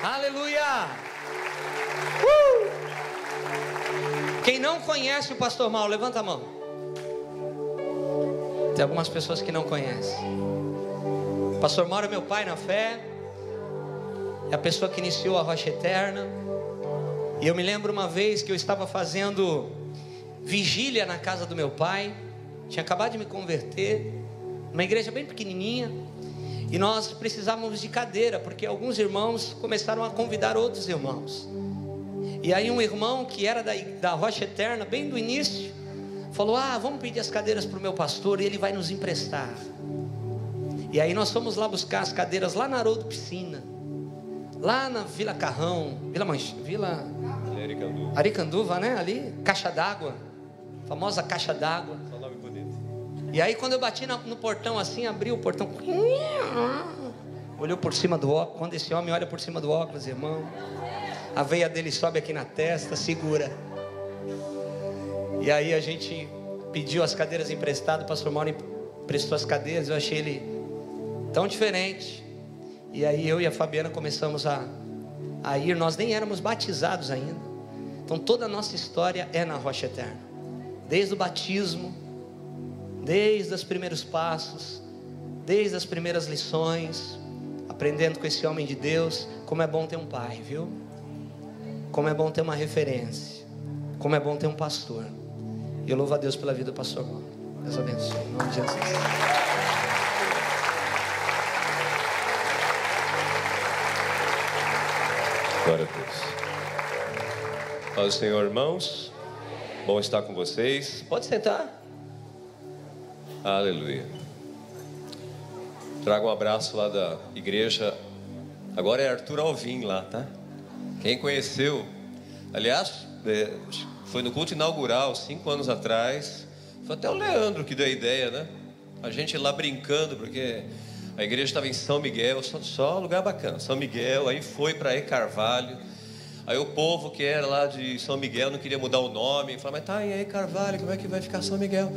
Aleluia! Quem não conhece o pastor Mauro, levanta a mão. Tem algumas pessoas que não conhecem. O pastor Mauro é meu pai na fé, é a pessoa que iniciou a Rocha Eterna. E eu me lembro uma vez que eu estava fazendo vigília na casa do meu pai, tinha acabado de me converter, uma igreja bem pequenininha, e nós precisávamos de cadeira, porque alguns irmãos começaram a convidar outros irmãos. E aí um irmão que era da Rocha Eterna, bem do início, falou: vamos pedir as cadeiras para o meu pastor e ele vai nos emprestar. E aí nós fomos lá buscar as cadeiras lá na Haroldo Piscina, lá na Vila Carrão, Vila Aricanduva, né? Ali, caixa d'água, famosa caixa d'água. E aí quando eu bati no portão assim, abri o portão, olhou por cima do óculos. Quando esse homem olha por cima do óculos, irmão, a veia dele sobe aqui na testa, segura. E aí a gente pediu as cadeiras emprestadas, o pastor Mauro emprestou as cadeiras. Eu achei ele tão diferente. E aí eu e a Fabiana começamos a ir. Nós nem éramos batizados ainda. Então toda a nossa história é na Rocha Eterna, desde o batismo, desde os primeiros passos, desde as primeiras lições, aprendendo com esse homem de Deus. Como é bom ter um pai, viu? Como é bom ter uma referência, como é bom ter um pastor. E eu louvo a Deus pela vida do pastor Mauro. Deus abençoe, em nome de Jesus. Glória a Deus. Paz do Senhor, irmãos. Bom estar com vocês. Pode sentar. Aleluia. Trago um abraço lá da igreja. Agora é Arthur Alvim lá, tá? Quem conheceu, aliás, foi no culto inaugural 5 anos atrás. Foi até o Leandro que deu a ideia, né? A gente lá brincando, porque a igreja estava em São Miguel, só lugar bacana, São Miguel. Aí foi para E Carvalho. Aí o povo que era lá de São Miguel não queria mudar o nome. Falava: mas tá em E Carvalho, como é que vai ficar São Miguel?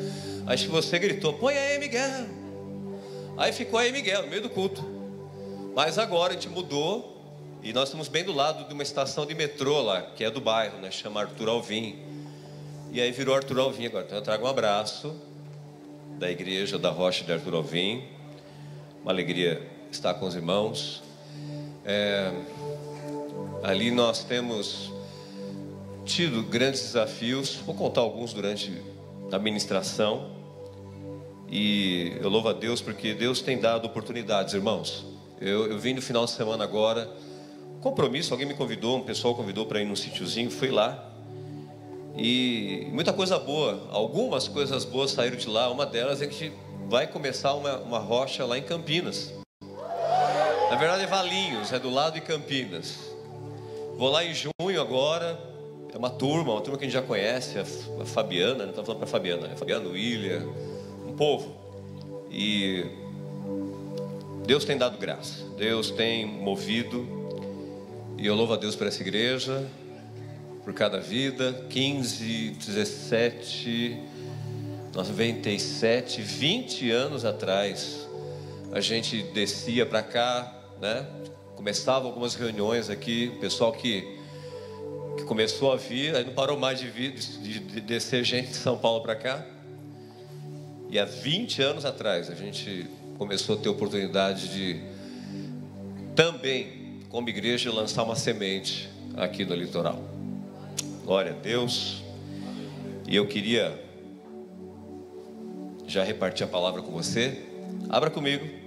Acho que você gritou: põe aí Miguel. Aí ficou aí Miguel no meio do culto. Mas agora a gente mudou e nós estamos bem do lado de uma estação de metrô lá, que é do bairro, né? Chama Arthur Alvim. E aí virou Arthur Alvim agora. Então eu trago um abraço da igreja da Rocha de Arthur Alvim. Uma alegria estar com os irmãos. Ali nós temos tido grandes desafios. Vou contar alguns durante a ministração. E eu louvo a Deus porque Deus tem dado oportunidades, irmãos. Eu vim no final de semana agora, compromisso, alguém me convidou, um pessoal convidou para ir num sítiozinho, fui lá. E muita coisa boa, algumas coisas boas saíram de lá. Uma delas é que a gente vai começar uma rocha lá em Campinas. Na verdade é Valinhos, é do lado de Campinas. Vou lá em junho agora. É uma turma que a gente já conhece, a Fabiana, né? Estou falando para a Fabiana, Fabiana, William, um povo. E Deus tem dado graça, Deus tem movido. E eu louvo a Deus por essa igreja, por cada vida. 15, 17, 97, 20 anos atrás, a gente descia para cá, né? Começavam algumas reuniões aqui, o pessoal que começou a vir, aí não parou mais de descer gente de São Paulo para cá. E há 20 anos atrás a gente começou a ter oportunidade de também, como igreja, lançar uma semente aqui no litoral. Glória a Deus. E eu queria já repartir a palavra com você. Abra comigo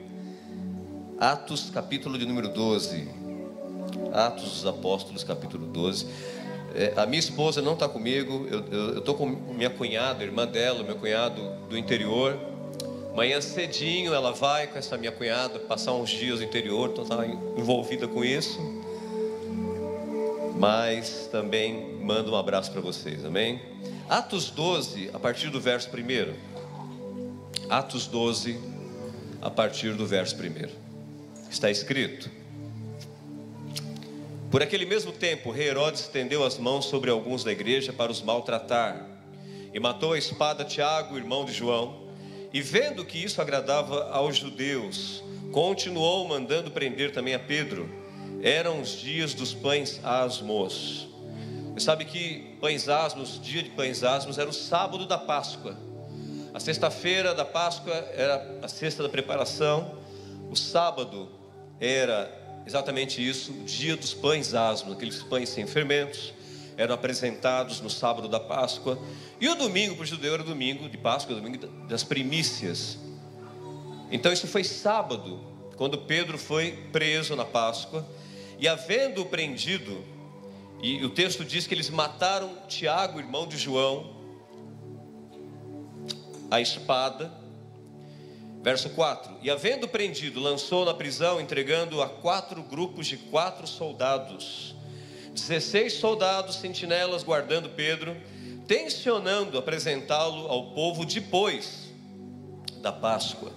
Atos, capítulo de número 12. Atos dos Apóstolos, capítulo 12. A minha esposa não está comigo. Eu estou com minha cunhada, irmã dela, meu cunhado do interior. Amanhã cedinho ela vai com essa minha cunhada passar uns dias no interior. Então está envolvida com isso. Mas também mando um abraço para vocês, amém? Atos 12, a partir do verso 1. Atos 12, a partir do verso 1. Está escrito: por aquele mesmo tempo, o rei Herodes estendeu as mãos sobre alguns da igreja para os maltratar, e matou a espada Tiago, irmão de João. E vendo que isso agradava aos judeus, continuou mandando prender também a Pedro. eram os dias dos pães asmos. Você sabe que pães asmos, dia de pães asmos, era o sábado da Páscoa. A sexta-feira da Páscoa era a sexta da preparação. O sábado era exatamente isso, o dia dos pães asmos, aqueles pães sem fermentos, eram apresentados no sábado da Páscoa. E o domingo para o judeu era o domingo de Páscoa, o domingo das primícias. Então isso foi sábado, quando Pedro foi preso na Páscoa. E havendo-o prendido, e o texto diz que eles mataram Tiago, irmão de João, a espada. Verso 4: e havendo prendido, lançou na prisão, entregando a 4 grupos de 4 soldados, 16 soldados sentinelas guardando Pedro, tencionando apresentá-lo ao povo depois da Páscoa.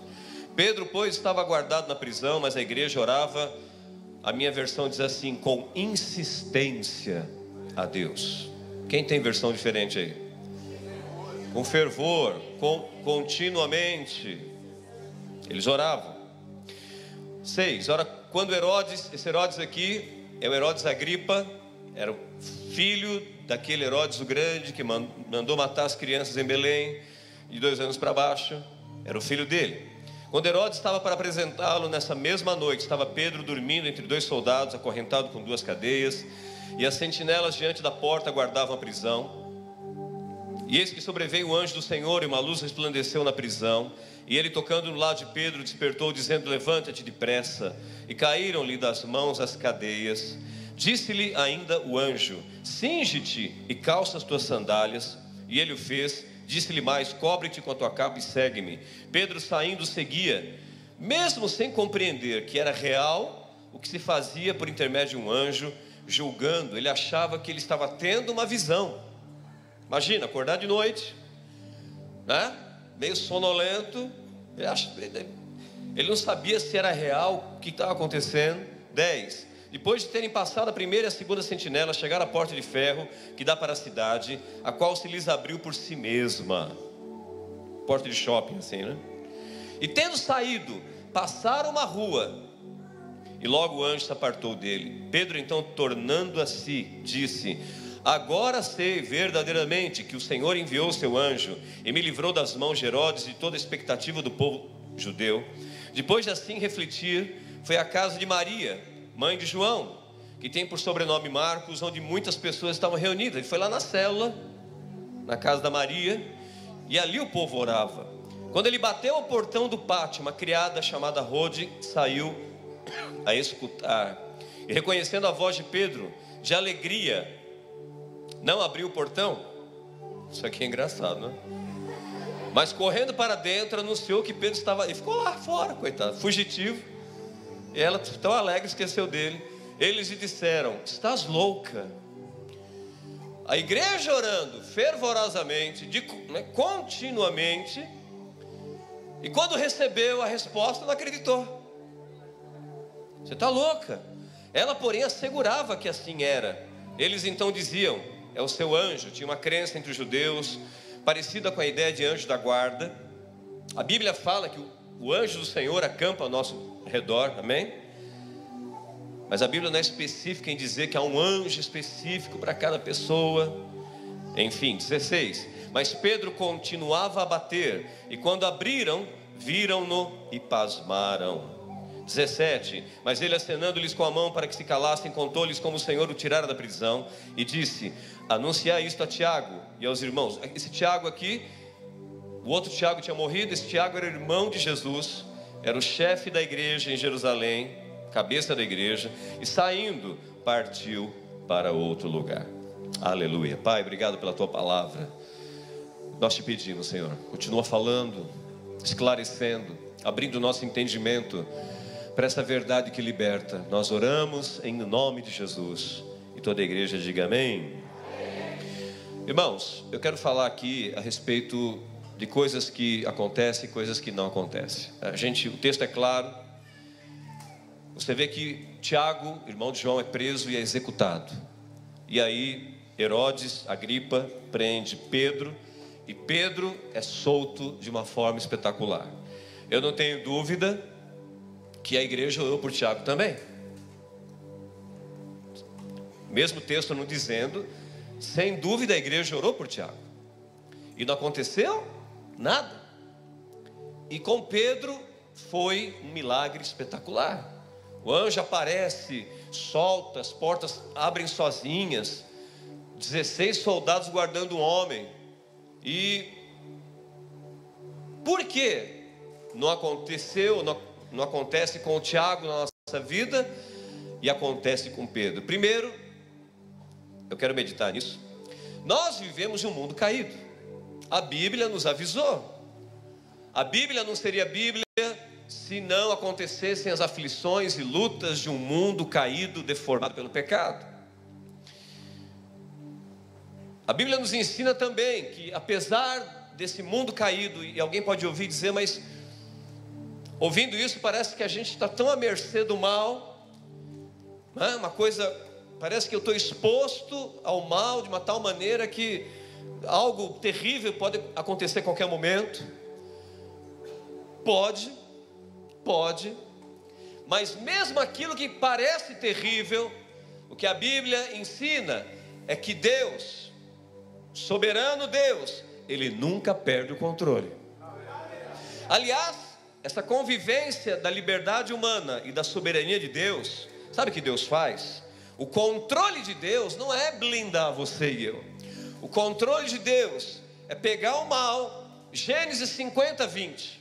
Pedro, pois, estava guardado na prisão, mas a igreja orava, a minha versão diz assim, com insistência a Deus. Quem tem versão diferente aí? Com fervor, continuamente. Eles oravam. 6. Ora, quando Herodes, esse Herodes aqui é o Herodes Agripa, era o filho daquele Herodes o Grande que mandou matar as crianças em Belém, de 2 anos para baixo, era o filho dele. Quando Herodes estava para apresentá-lo, nessa mesma noite, estava Pedro dormindo entre 2 soldados, acorrentado com 2 cadeias, e as sentinelas diante da porta guardavam a prisão. E eis que sobreveio o anjo do Senhor, e uma luz resplandeceu na prisão, e ele, tocando no lado de Pedro, despertou, dizendo, levanta-te depressa. E caíram-lhe das mãos as cadeias. Disse-lhe ainda o anjo, cinge-te e calça as tuas sandálias. E ele o fez. Disse-lhe mais, cobre-te com a tua capa e segue-me. Pedro, saindo, seguia, mesmo sem compreender que era real o que se fazia por intermédio de um anjo, julgando. Ele achava que ele estava tendo uma visão. Imagina, acordar de noite, né? Meio sonolento. Ele não sabia se era real o que estava acontecendo. 10. Depois de terem passado a primeira e a segunda sentinela, chegaram à porta de ferro que dá para a cidade, a qual se lhes abriu por si mesma. Porta de shopping assim, né? E tendo saído, passaram uma rua, e logo o anjo se apartou dele. Pedro então, tornando a si, disse, agora sei verdadeiramente que o Senhor enviou o seu anjo e me livrou das mãos de Herodes e de toda a expectativa do povo judeu. Depois de assim refletir, foi à casa de Maria, mãe de João, que tem por sobrenome Marcos, onde muitas pessoas estavam reunidas. Ele foi lá na célula, na casa da Maria, e ali o povo orava. Quando ele bateu ao portão do pátio, uma criada chamada Rode saiu a escutar, e reconhecendo a voz de Pedro, de alegria, não abriu o portão. Isso aqui é engraçado, né? Mas correndo para dentro, anunciou que Pedro estava, e ficou lá fora, coitado, fugitivo. E ela, tão alegre, esqueceu dele. Eles lhe disseram, estás louca? A igreja orando fervorosamente, continuamente. E quando recebeu a resposta, não acreditou. Você está louca? Ela, porém, assegurava que assim era. Eles então diziam, é o seu anjo. Tinha uma crença entre os judeus, parecida com a ideia de anjo da guarda. A Bíblia fala que o anjo do Senhor acampa ao nosso redor, amém? Mas a Bíblia não é específica em dizer que há um anjo específico para cada pessoa. Enfim, 16. Mas Pedro continuava a bater, e quando abriram, viram-no e pasmaram. 17. Mas ele, acenando-lhes com a mão para que se calassem, contou-lhes como o Senhor o tirara da prisão, e disse, anunciai isto a Tiago e aos irmãos. Esse Tiago aqui, o outro Tiago tinha morrido. Esse Tiago era irmão de Jesus, era o chefe da igreja em Jerusalém, cabeça da igreja, e saindo, partiu para outro lugar. Aleluia. Pai, obrigado pela tua palavra. Nós te pedimos, Senhor, continua falando, esclarecendo, abrindo o nosso entendimento para essa verdade que liberta. Nós oramos em nome de Jesus, e toda a igreja diga amém. Irmãos, eu quero falar aqui a respeito de coisas que acontecem e coisas que não acontecem. O texto é claro. Você vê que Tiago, irmão de João, é preso e é executado. E aí Herodes Agripa prende Pedro, e Pedro é solto de uma forma espetacular. Eu não tenho dúvida que a igreja orou por Tiago também. Mesmo texto não dizendo, sem dúvida a igreja orou por Tiago. E não aconteceu nada. E com Pedro foi um milagre espetacular. O anjo aparece, solta, as portas abrem sozinhas, 16 soldados guardando um homem. E por que não aconteceu, não acontece com o Tiago na nossa vida e acontece com Pedro? Primeiro, eu quero meditar nisso. Nós vivemos em um mundo caído. A Bíblia nos avisou. A Bíblia não seria Bíblia se não acontecessem as aflições e lutas de um mundo caído, deformado pelo pecado. A Bíblia nos ensina também que, apesar desse mundo caído, e alguém pode ouvir dizer, mas ouvindo isso parece que a gente está tão à mercê do mal, né? Uma coisa, parece que eu estou exposto ao mal de uma tal maneira que algo terrível pode acontecer a qualquer momento. Pode, mas mesmo aquilo que parece terrível, o que a Bíblia ensina é que Deus, soberano Deus, Ele nunca perde o controle. Aliás, essa convivência da liberdade humana e da soberania de Deus, sabe o que Deus faz? O controle de Deus não é blindar você e eu. O controle de Deus é pegar o mal. Gênesis 50, 20.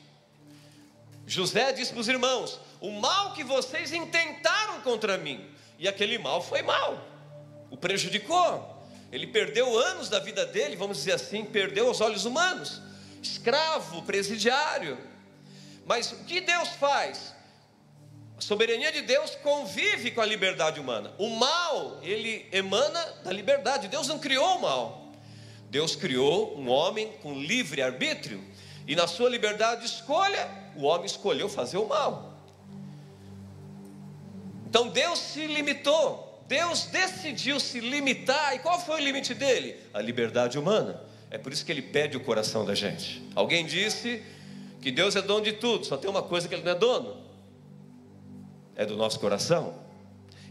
José disse para os irmãos: o mal que vocês intentaram contra mim, e aquele mal foi mal, o prejudicou. Ele perdeu anos da vida dele, vamos dizer assim, perdeu aos olhos humanos, escravo, presidiário. Mas o que Deus faz? A soberania de Deus convive com a liberdade humana. O mal, ele emana da liberdade. Deus não criou o mal. Deus criou um homem com livre arbítrio, e na sua liberdade de escolha, o homem escolheu fazer o mal. Então Deus se limitou, Deus decidiu se limitar. E qual foi o limite dele? A liberdade humana. É por isso que Ele pede o coração da gente. Alguém disse que Deus é dono de tudo, só tem uma coisa que Ele não é dono: é do nosso coração.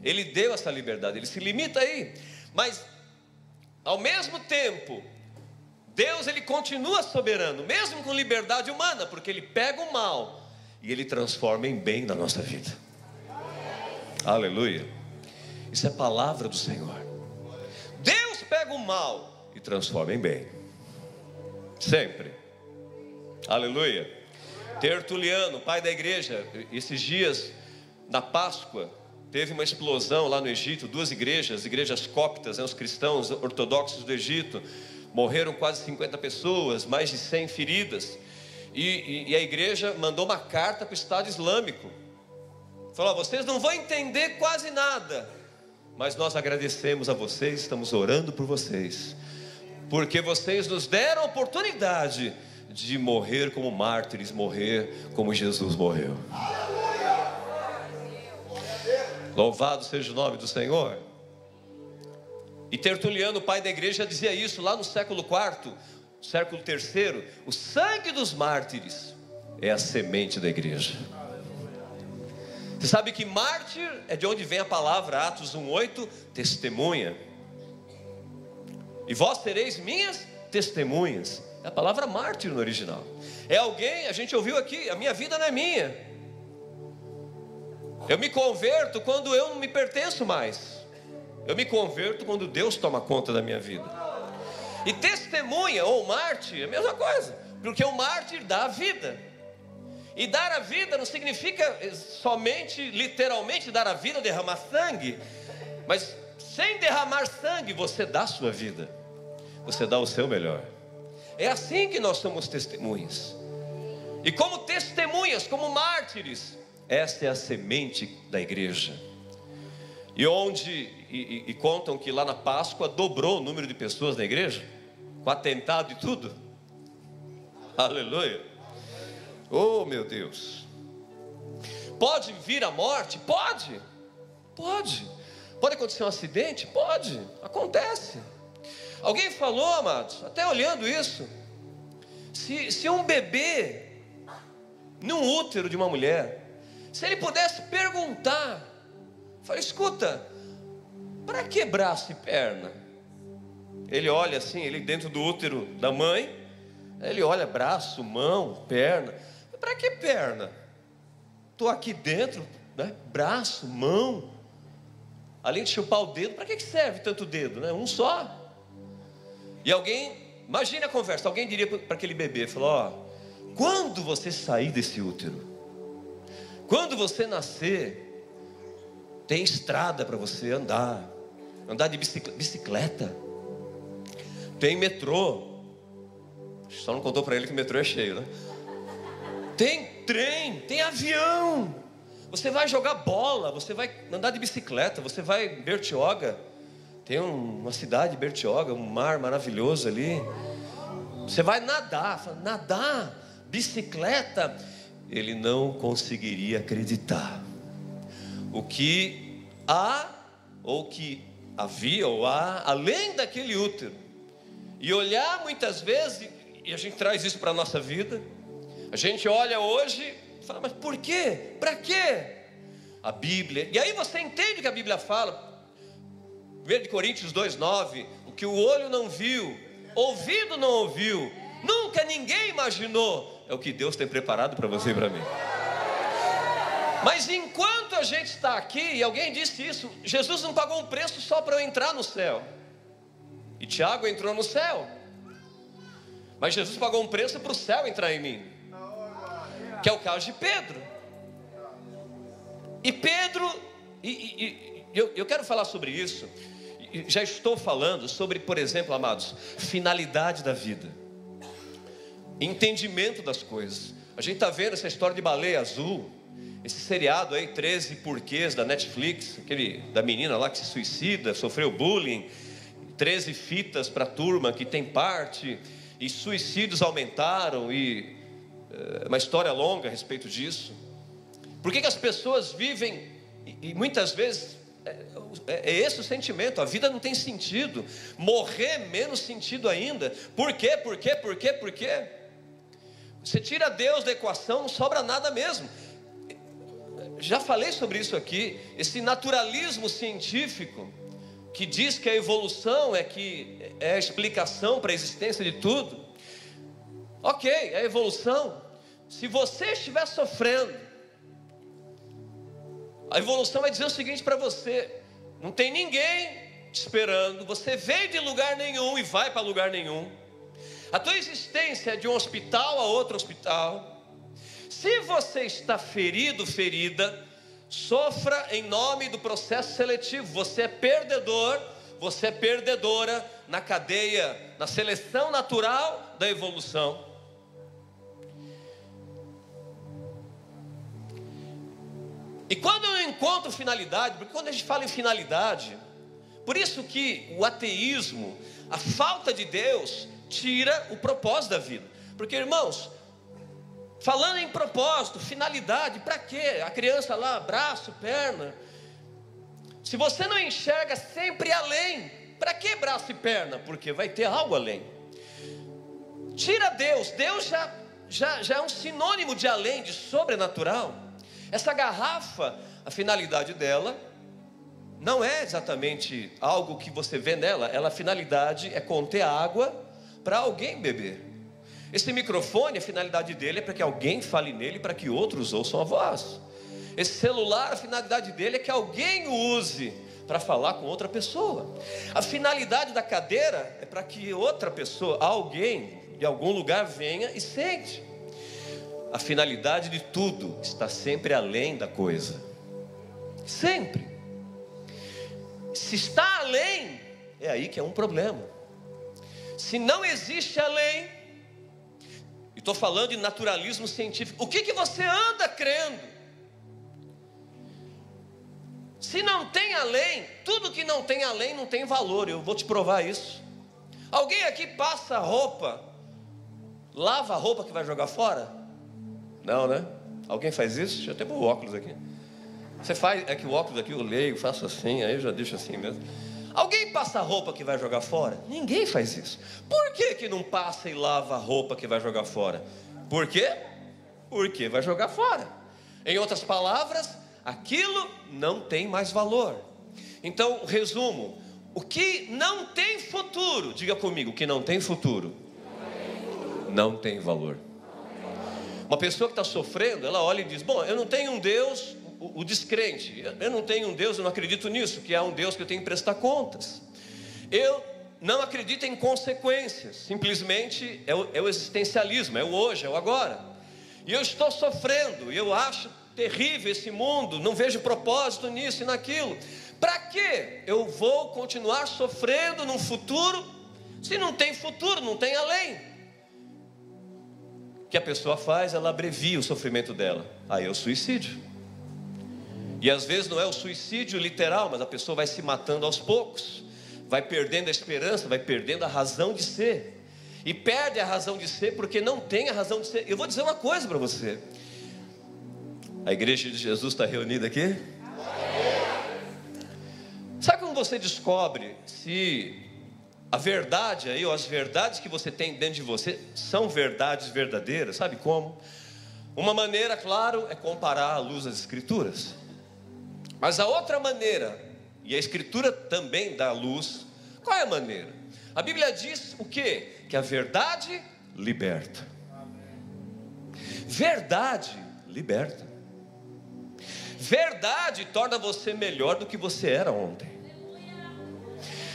Ele deu essa liberdade, Ele se limita aí. Mas ao mesmo tempo, Deus, Ele continua soberano, mesmo com liberdade humana, porque Ele pega o mal e Ele transforma em bem na nossa vida. Aleluia. Isso é palavra do Senhor. Deus pega o mal e transforma em bem, sempre. Aleluia. Tertuliano, pai da igreja, esses dias na Páscoa teve uma explosão lá no Egito. Duas igrejas cóptas, os cristãos ortodoxos do Egito. Morreram quase 50 pessoas, mais de 100 feridas. E a igreja mandou uma carta para o Estado Islâmico. Falou: vocês não vão entender quase nada, mas nós agradecemos a vocês, estamos orando por vocês, porque vocês nos deram a oportunidade de morrer como mártires, morrer como Jesus morreu. Louvado seja o nome do Senhor. E Tertuliano, pai da igreja, dizia isso lá no século IV, século III: o sangue dos mártires é a semente da igreja. Você sabe que mártir é de onde vem a palavra, Atos 1:8, testemunha. E vós sereis minhas testemunhas. É a palavra mártir no original. É alguém, a gente ouviu aqui, a minha vida não é minha. Eu me converto quando eu não me pertenço mais. Eu me converto quando Deus toma conta da minha vida. E testemunha ou mártir é a mesma coisa, porque o mártir dá a vida. E dar a vida não significa somente, literalmente, dar a vida, derramar sangue. Mas sem derramar sangue, você dá a sua vida. Você dá o seu melhor. É assim que nós somos testemunhas. E como testemunhas, como mártires, esta é a semente da igreja. E contam que lá na Páscoa dobrou o número de pessoas na igreja, com atentado e tudo. Aleluia. Oh meu Deus. Pode vir a morte? Pode. Pode acontecer um acidente? Pode, acontece. Alguém falou, amados, até olhando isso, se um bebê num útero de uma mulher, se ele pudesse perguntar, falei: escuta, para que braço e perna? Ele olha assim, ele dentro do útero da mãe, ele olha braço, mão, perna. Para que perna? Estou aqui dentro, né? Braço, mão. Além de chupar o dedo, para que serve tanto dedo, né? Um só. E alguém, imagine a conversa, alguém diria para aquele bebê, falou, ó, quando você sair desse útero, quando você nascer, tem estrada para você andar de bicicleta, tem metrô, só não contou para ele que o metrô é cheio, né? Tem trem, tem avião, você vai jogar bola, você vai andar de bicicleta, você vai em Bertioga, tem uma cidade, Bertioga, um mar maravilhoso ali, você vai nadar, bicicleta. Ele não conseguiria acreditar o que há, ou que havia, ou há, além daquele útero, e olhar muitas vezes, e a gente traz isso para a nossa vida, a gente olha hoje e fala, mas por quê? Para quê? A Bíblia, e aí você entende que a Bíblia fala, 1 Coríntios 2,9, o que o olho não viu, ouvido não ouviu, nunca ninguém imaginou, é o que Deus tem preparado para você e para mim. Mas enquanto a gente está aqui, e alguém disse isso, Jesus não pagou um preço só para eu entrar no céu, e Tiago entrou no céu, mas Jesus pagou um preço para o céu entrar em mim, que é o caso de Pedro. E Pedro, eu quero falar sobre isso, já estou falando sobre, por exemplo, amados, finalidade da vida, entendimento das coisas. A gente está vendo essa história de baleia azul, esse seriado aí, 13 porquês da Netflix, aquele da menina lá que se suicida, sofreu bullying, 13 fitas para a turma que tem parte, e suicídios aumentaram, e uma história longa a respeito disso. Por que as pessoas vivem, e muitas vezes é esse o sentimento, a vida não tem sentido, morrer menos sentido ainda. Por quê? Você tira Deus da equação, não sobra nada mesmo. Já falei sobre isso aqui, esse naturalismo científico, que diz que a evolução é a explicação para a existência de tudo. Ok, é a evolução. Se você estiver sofrendo, a evolução vai dizer o seguinte para você: não tem ninguém te esperando, você veio de lugar nenhum e vai para lugar nenhum. A tua existência é de um hospital a outro hospital. Se você está ferido, ferida, sofra em nome do processo seletivo. Você é perdedor, você é perdedora na cadeia, na seleção natural da evolução. E quando eu encontro finalidade, porque quando a gente fala em finalidade, por isso que o ateísmo, a falta de Deus, tira o propósito da vida. Porque, irmãos, falando em propósito, finalidade, para quê? A criança lá, braço, perna. Se você não enxerga sempre além, para que braço e perna? Porque vai ter algo além. Tira Deus, Deus já é um sinônimo de além, de sobrenatural. Essa garrafa, a finalidade dela não é exatamente algo que você vê nela. A finalidade é conter água para alguém beber. Esse microfone, a finalidade dele é para que alguém fale nele, para que outros ouçam a voz. Esse celular, a finalidade dele é que alguém o use para falar com outra pessoa. A finalidade da cadeira é para que outra pessoa, alguém de algum lugar venha e sente. A finalidade de tudo está sempre além da coisa. Sempre. Se está além, é aí que é um problema. Se não existe além, e estou falando de naturalismo científico, o que você anda crendo? Se não tem além, tudo que não tem além não tem valor. Eu vou te provar isso. Alguém aqui passa roupa, lava a roupa que vai jogar fora? Não, né? Alguém faz isso? Deixa eu até pôr o óculos aqui. Você faz, é que o óculos aqui eu leio, faço assim, aí eu já deixo assim mesmo. Alguém passa a roupa que vai jogar fora? Ninguém faz isso. Por que não passa e lava a roupa que vai jogar fora? Por quê? Porque vai jogar fora. Em outras palavras, aquilo não tem mais valor. Então, resumo: o que não tem futuro, diga comigo, o que não tem futuro, não tem valor. Uma pessoa que está sofrendo, ela olha e diz: bom, eu não tenho um Deus, o descrente, eu não tenho um Deus, eu não acredito nisso, que há um Deus que eu tenho que prestar contas. Eu não acredito em consequências, simplesmente é o existencialismo, é o hoje, é o agora. E eu estou sofrendo, e eu acho terrível esse mundo, não vejo propósito nisso e naquilo. Para que eu vou continuar sofrendo num futuro, se não tem futuro, não tem além? O que a pessoa faz? Ela abrevia o sofrimento dela. Aí é o suicídio. E às vezes não é o suicídio literal, mas a pessoa vai se matando aos poucos, vai perdendo a esperança, vai perdendo a razão de ser. E perde a razão de ser porque não tem a razão de ser. Eu vou dizer uma coisa para você: a igreja de Jesus está reunida aqui? Sabe como você descobre se a verdade aí, ou as verdades que você tem dentro de você, são verdades verdadeiras? Sabe como? Uma maneira, claro, é comparar à luz das Escrituras. Mas a outra maneira, e a Escritura também dá luz, qual é a maneira? A Bíblia diz o quê? Que a verdade liberta. Verdade liberta. Verdade torna você melhor do que você era ontem.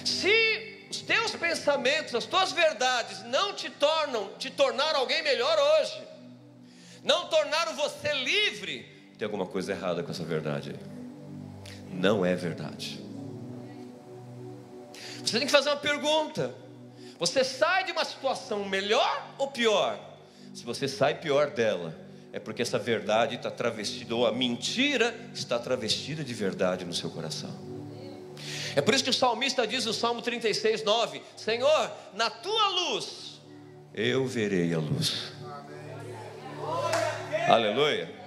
Se os teus pensamentos, as tuas verdades não te tornaram alguém melhor hoje, não tornaram você livre, tem alguma coisa errada com essa verdade aí. Não é verdade. Você tem que fazer uma pergunta: você sai de uma situação melhor ou pior? Se você sai pior dela, é porque essa verdade está travestida, ou a mentira está travestida de verdade no seu coração. É por isso que o salmista diz no Salmo 36, 9: Senhor, na tua luz eu verei a luz. Aleluia.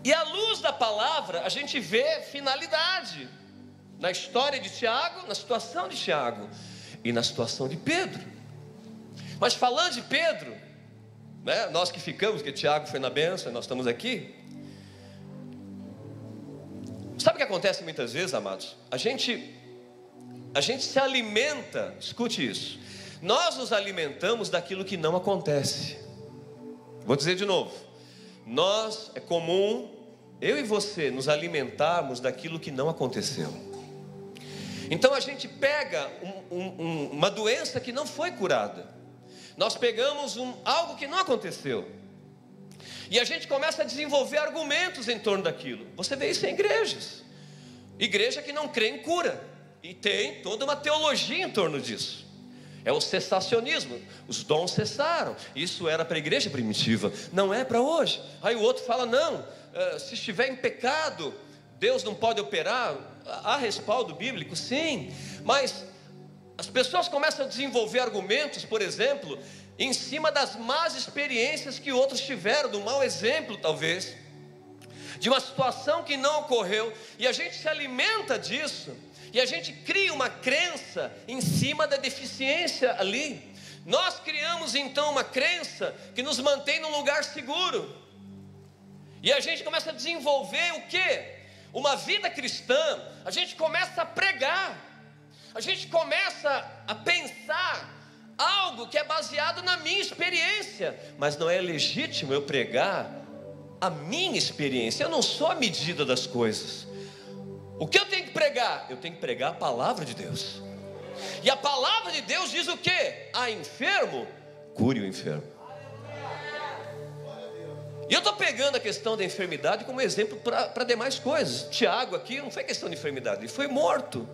E à luz da palavra a gente vê finalidade na história de Tiago, na situação de Tiago e na situação de Pedro. Mas falando de Pedro, né, nós que ficamos, que Tiago foi na bênção, nós estamos aqui. Sabe o que acontece muitas vezes, amados? A gente se alimenta, escute isso, nós nos alimentamos daquilo que não acontece. Vou dizer de novo: é comum, eu e você, nos alimentarmos daquilo que não aconteceu. Então a gente pega uma doença que não foi curada, nós pegamos algo que não aconteceu, e a gente começa a desenvolver argumentos em torno daquilo. Você vê isso em igrejas, igreja que não crê em cura, e tem toda uma teologia em torno disso. É o cessacionismo, os dons cessaram. Isso era para a igreja primitiva, não é para hoje. Aí o outro fala: não, se estiver em pecado, Deus não pode operar. Há respaldo bíblico, sim, mas as pessoas começam a desenvolver argumentos, por exemplo, em cima das más experiências que outros tiveram, do mau exemplo talvez, de uma situação que não ocorreu, e a gente se alimenta disso, e a gente cria uma crença em cima da deficiência ali. Nós criamos então uma crença que nos mantém num lugar seguro, e a gente começa a desenvolver o quê? Uma vida cristã. A gente começa a pregar, a gente começa a pensar algo que é baseado na minha experiência, mas não é legítimo eu pregar a minha experiência. Eu não sou a medida das coisas. O que eu tenho que pregar? Eu tenho que pregar a palavra de Deus. E a palavra de Deus diz o quê? Há enfermo, cure o enfermo. E eu estou pegando a questão da enfermidade como exemplo para demais coisas. Tiago aqui não foi questão de enfermidade, ele foi morto.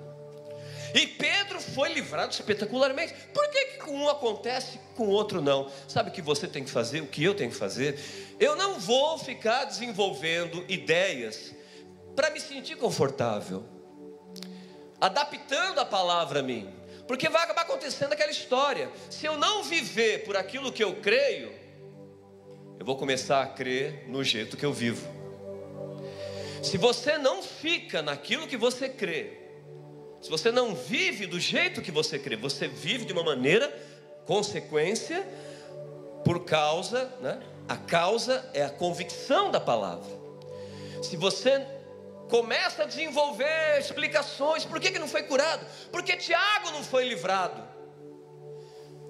E Pedro foi livrado espetacularmente. Por que com um acontece, com o outro não? Sabe o que você tem que fazer, o que eu tenho que fazer? Eu não vou ficar desenvolvendo ideias para me sentir confortável, adaptando a palavra a mim, porque vai acabar acontecendo aquela história. Se eu não viver por aquilo que eu creio, eu vou começar a crer no jeito que eu vivo. Se você não fica naquilo que você crê, se você não vive do jeito que você crê, você vive de uma maneira, consequência, por causa, né? A causa é a convicção da palavra. Se você começa a desenvolver explicações. Por que não foi curado? Porque Tiago não foi livrado.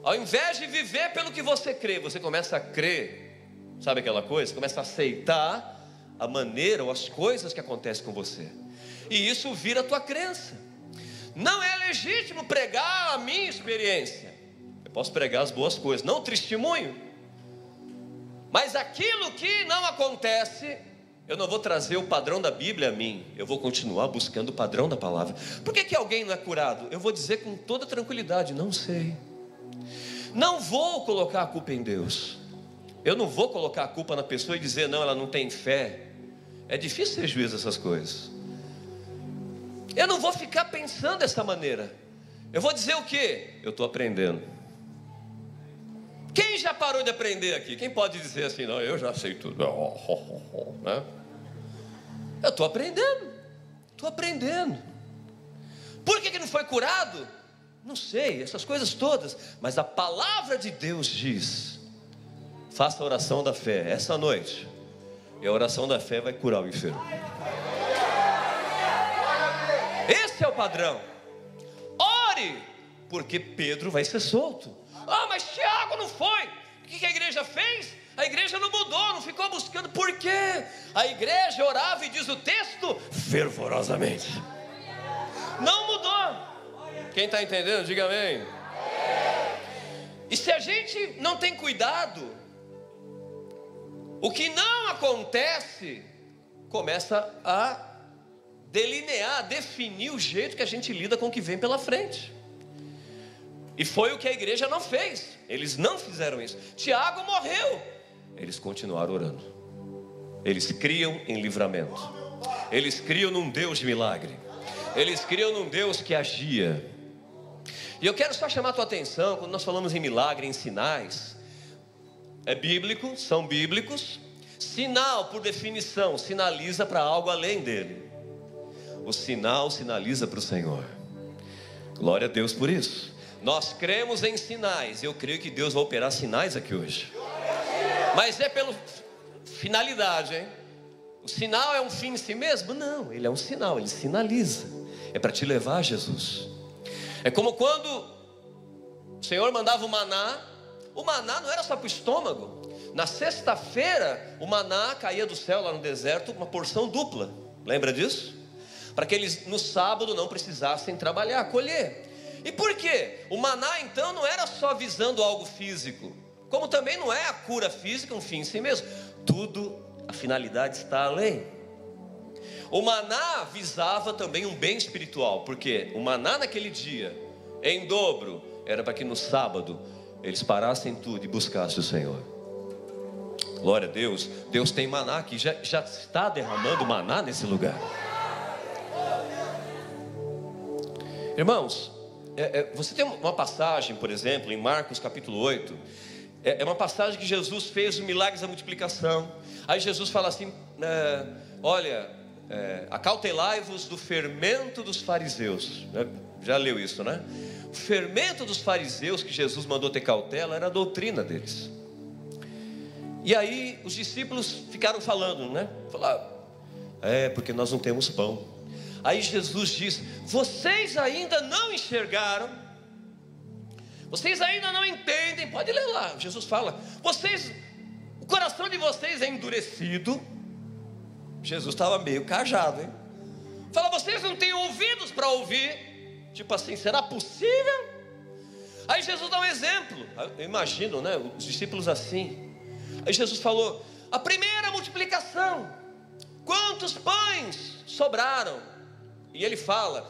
Ao invés de viver pelo que você crê, você começa a crer, sabe aquela coisa? Você começa a aceitar a maneira ou as coisas que acontecem com você, e isso vira a tua crença. Não é legítimo pregar a minha experiência. Eu posso pregar as boas coisas, não o testemunho. Mas aquilo que não acontece, eu não vou trazer o padrão da Bíblia a mim. Eu vou continuar buscando o padrão da palavra. Por que alguém não é curado? Eu vou dizer com toda tranquilidade: não sei. Não vou colocar a culpa em Deus. Eu não vou colocar a culpa na pessoa e dizer: não, ela não tem fé. É difícil ser juiz dessas coisas. Eu não vou ficar pensando dessa maneira. Eu vou dizer o quê? Eu estou aprendendo. Quem já parou de aprender aqui? Quem pode dizer assim: não, eu já sei tudo, né? Eu estou aprendendo. Estou aprendendo. Por que não foi curado? Não sei, essas coisas todas. Mas a palavra de Deus diz: faça a oração da fé essa noite, e a oração da fé vai curar o enfermo. Esse é o padrão. Ore, porque Pedro vai ser solto. Ah, mas Tiago não foi. O que a igreja fez? A igreja não mudou, não ficou buscando. Por quê? A igreja orava, e diz o texto, fervorosamente. Não mudou. Quem está entendendo, diga amém. E se a gente não tem cuidado, o que não acontece começa a delinear, a definir o jeito que a gente lida com o que vem pela frente. E foi o que a igreja não fez. Eles não fizeram isso. Tiago morreu. Eles continuaram orando. Eles criam em livramento. Eles criam num Deus de milagre. Eles criam num Deus que agia. E eu quero só chamar a tua atenção, quando nós falamos em milagre, em sinais, é bíblico, são bíblicos. Sinal, por definição, sinaliza para algo além dele. O sinal sinaliza para o Senhor. Glória a Deus por isso. Nós cremos em sinais. Eu creio que Deus vai operar sinais aqui hoje. Mas é pela finalidade, hein? O sinal é um fim em si mesmo? Não, ele é um sinal, ele sinaliza. É para te levar a Jesus. É como quando o Senhor mandava o maná não era só para o estômago. Na sexta-feira, o maná caía do céu lá no deserto, uma porção dupla. Lembra disso? Para que eles no sábado não precisassem trabalhar, colher. E por quê? O maná então não era só visando algo físico, como também não é a cura física um fim em si mesmo. Tudo, a finalidade está além. O maná visava também um bem espiritual, porque o maná naquele dia, em dobro, era para que no sábado eles parassem tudo e buscassem o Senhor. Glória a Deus. Deus tem maná aqui, já está derramando maná nesse lugar. Irmãos, você tem uma passagem, por exemplo, em Marcos capítulo 8. É uma passagem que Jesus fez os milagres da multiplicação. Aí Jesus fala assim, acautelai-vos do fermento dos fariseus. Já leu isso, né? O fermento dos fariseus que Jesus mandou ter cautela era a doutrina deles. E aí os discípulos ficaram falando, né? Falaram, porque nós não temos pão. Aí Jesus diz, vocês ainda não enxergaram, vocês ainda não entendem. Pode ler lá, Jesus fala, o coração de vocês é endurecido. Jesus estava meio cajado, hein? Fala, vocês não têm ouvidos para ouvir. Tipo assim, será possível? Aí Jesus dá um exemplo. Eu imagino, né, os discípulos assim. Aí Jesus falou, a primeira multiplicação, quantos pães sobraram? E ele fala,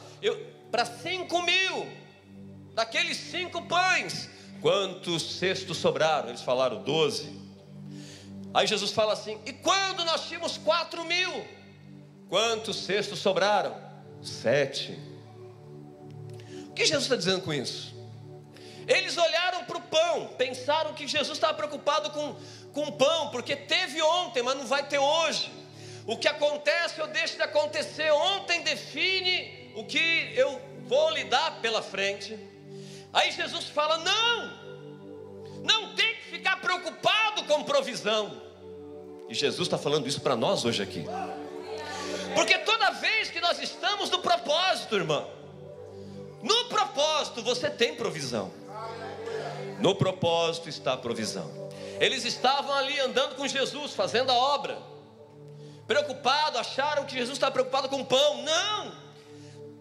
para 5.000, daqueles 5 pães, quantos cestos sobraram? Eles falaram 12. Aí Jesus fala assim, e quando nós tínhamos 4.000, quantos cestos sobraram? 7. O que Jesus está dizendo com isso? Eles olharam para o pão, pensaram que Jesus estava preocupado com o pão, porque teve ontem, mas não vai ter hoje. O que acontece ou deixa de acontecer ontem define o que eu vou lidar pela frente. Aí Jesus fala, não tem que ficar preocupado com provisão. E Jesus está falando isso para nós hoje aqui. Porque toda vez que nós estamos no propósito, irmão, no propósito você tem provisão. No propósito está a provisão. Eles estavam ali andando com Jesus, fazendo a obra, preocupado, acharam que Jesus estava preocupado com o pão.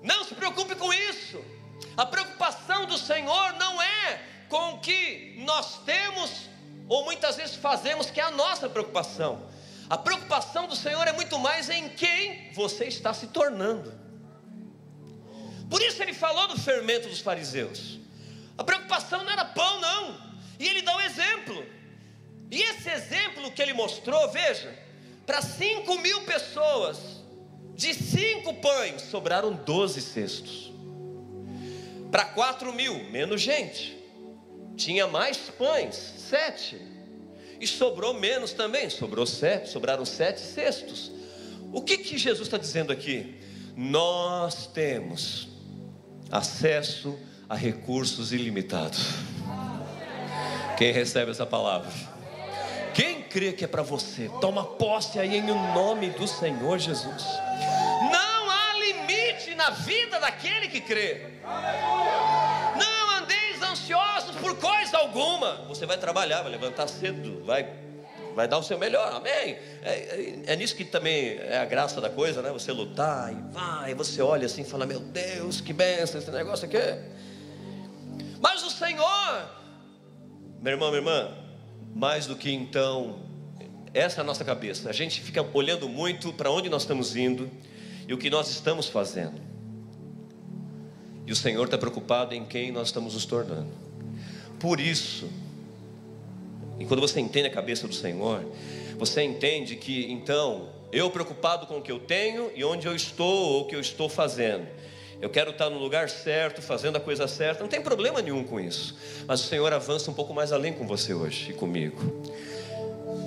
Não se preocupe com isso. A preocupação do Senhor não é com o que nós temos, ou muitas vezes fazemos, que é a nossa preocupação. A preocupação do Senhor é muito mais em quem você está se tornando. Por isso ele falou do fermento dos fariseus. A preocupação não era pão, não. E ele dá um exemplo. E esse exemplo que ele mostrou, veja, para 5.000 pessoas, de 5 pães, sobraram 12 cestos. Para 4.000, menos gente, tinha mais pães, 7. E sobrou menos também, sobraram 7 cestos. O que Jesus está dizendo aqui? Nós temos acesso a recursos ilimitados. Quem recebe essa palavra? Quem crê que é para você, toma posse aí em nome do Senhor Jesus. Não há limite na vida daquele que crê. Não andeis ansiosos por coisa alguma. Você vai trabalhar, vai levantar cedo, vai dar o seu melhor, amém? É nisso que também é a graça da coisa, né? Você lutar e você olha assim e fala: meu Deus, que bênção esse negócio aqui. Mas o Senhor, meu irmão, minha irmã, mais do que então, essa é a nossa cabeça. A gente fica olhando muito para onde nós estamos indo e o que nós estamos fazendo. E o Senhor está preocupado em quem nós estamos nos tornando. Por isso, e quando você entende a cabeça do Senhor, você entende que então, eu preocupado com o que eu tenho e onde eu estou ou o que eu estou fazendo, eu quero estar no lugar certo, fazendo a coisa certa, não tem problema nenhum com isso. Mas o Senhor avança um pouco mais além com você hoje e comigo.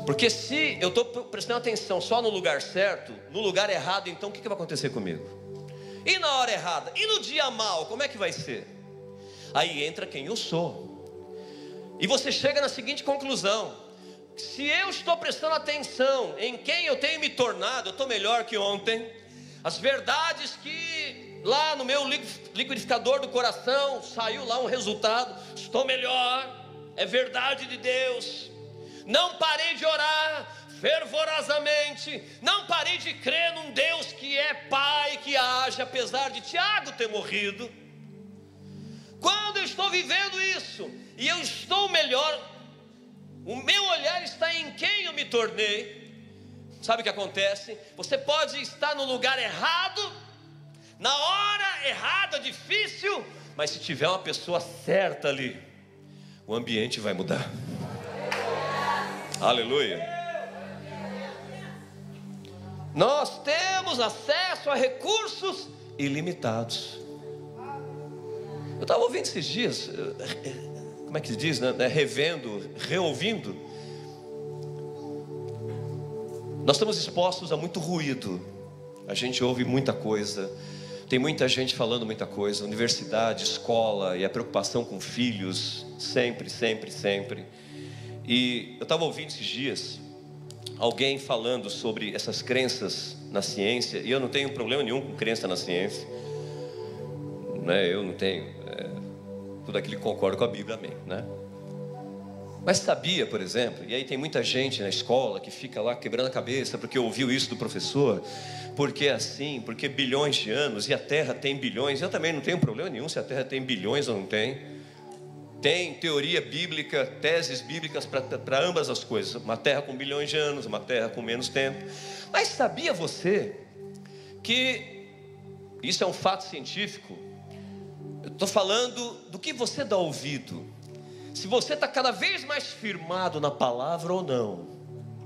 Porque se eu estou prestando atenção só no lugar certo, no lugar errado, então o que vai acontecer comigo? E na hora errada? E no dia mal, como é que vai ser? Aí entra quem eu sou. E você chega na seguinte conclusão: se eu estou prestando atenção em quem eu tenho me tornado, eu estou melhor que ontem. As verdades que lá no meu liquidificador do coração saiu lá um resultado, estou melhor, é verdade de Deus. Não parei de orar fervorosamente, não parei de crer num Deus que é Pai, que age, apesar de Tiago ter morrido. Quando eu estou vivendo isso e eu estou melhor, o meu olhar está em quem eu me tornei. Sabe o que acontece? Você pode estar no lugar errado, na hora errada, difícil, mas se tiver uma pessoa certa ali, o ambiente vai mudar. Aleluia. Nós temos acesso a recursos ilimitados. Eu estava ouvindo esses dias, como é que se diz, né? Reouvindo. Nós estamos expostos a muito ruído. A gente ouve muita coisa. Tem muita gente falando muita coisa. Universidade, escola, e a preocupação com filhos. Sempre. E eu estava ouvindo esses dias alguém falando sobre essas crenças na ciência. E eu não tenho problema nenhum com crença na ciência, né? Eu não tenho tudo aquilo que concorda com a Bíblia, amém, né? Mas sabia, por exemplo, e aí tem muita gente na escola que fica lá quebrando a cabeça porque ouviu isso do professor, porque é assim, porque bilhões de anos, e a Terra tem bilhões. Eu também não tenho problema nenhum se a Terra tem bilhões ou não tem. Tem teoria bíblica, teses bíblicas para ambas as coisas. Uma terra com bilhões de anos, uma terra com menos tempo. Mas sabia você que isso é um fato científico? Eu estou falando do que você dá ouvido. Se você está cada vez mais firmado na palavra ou não.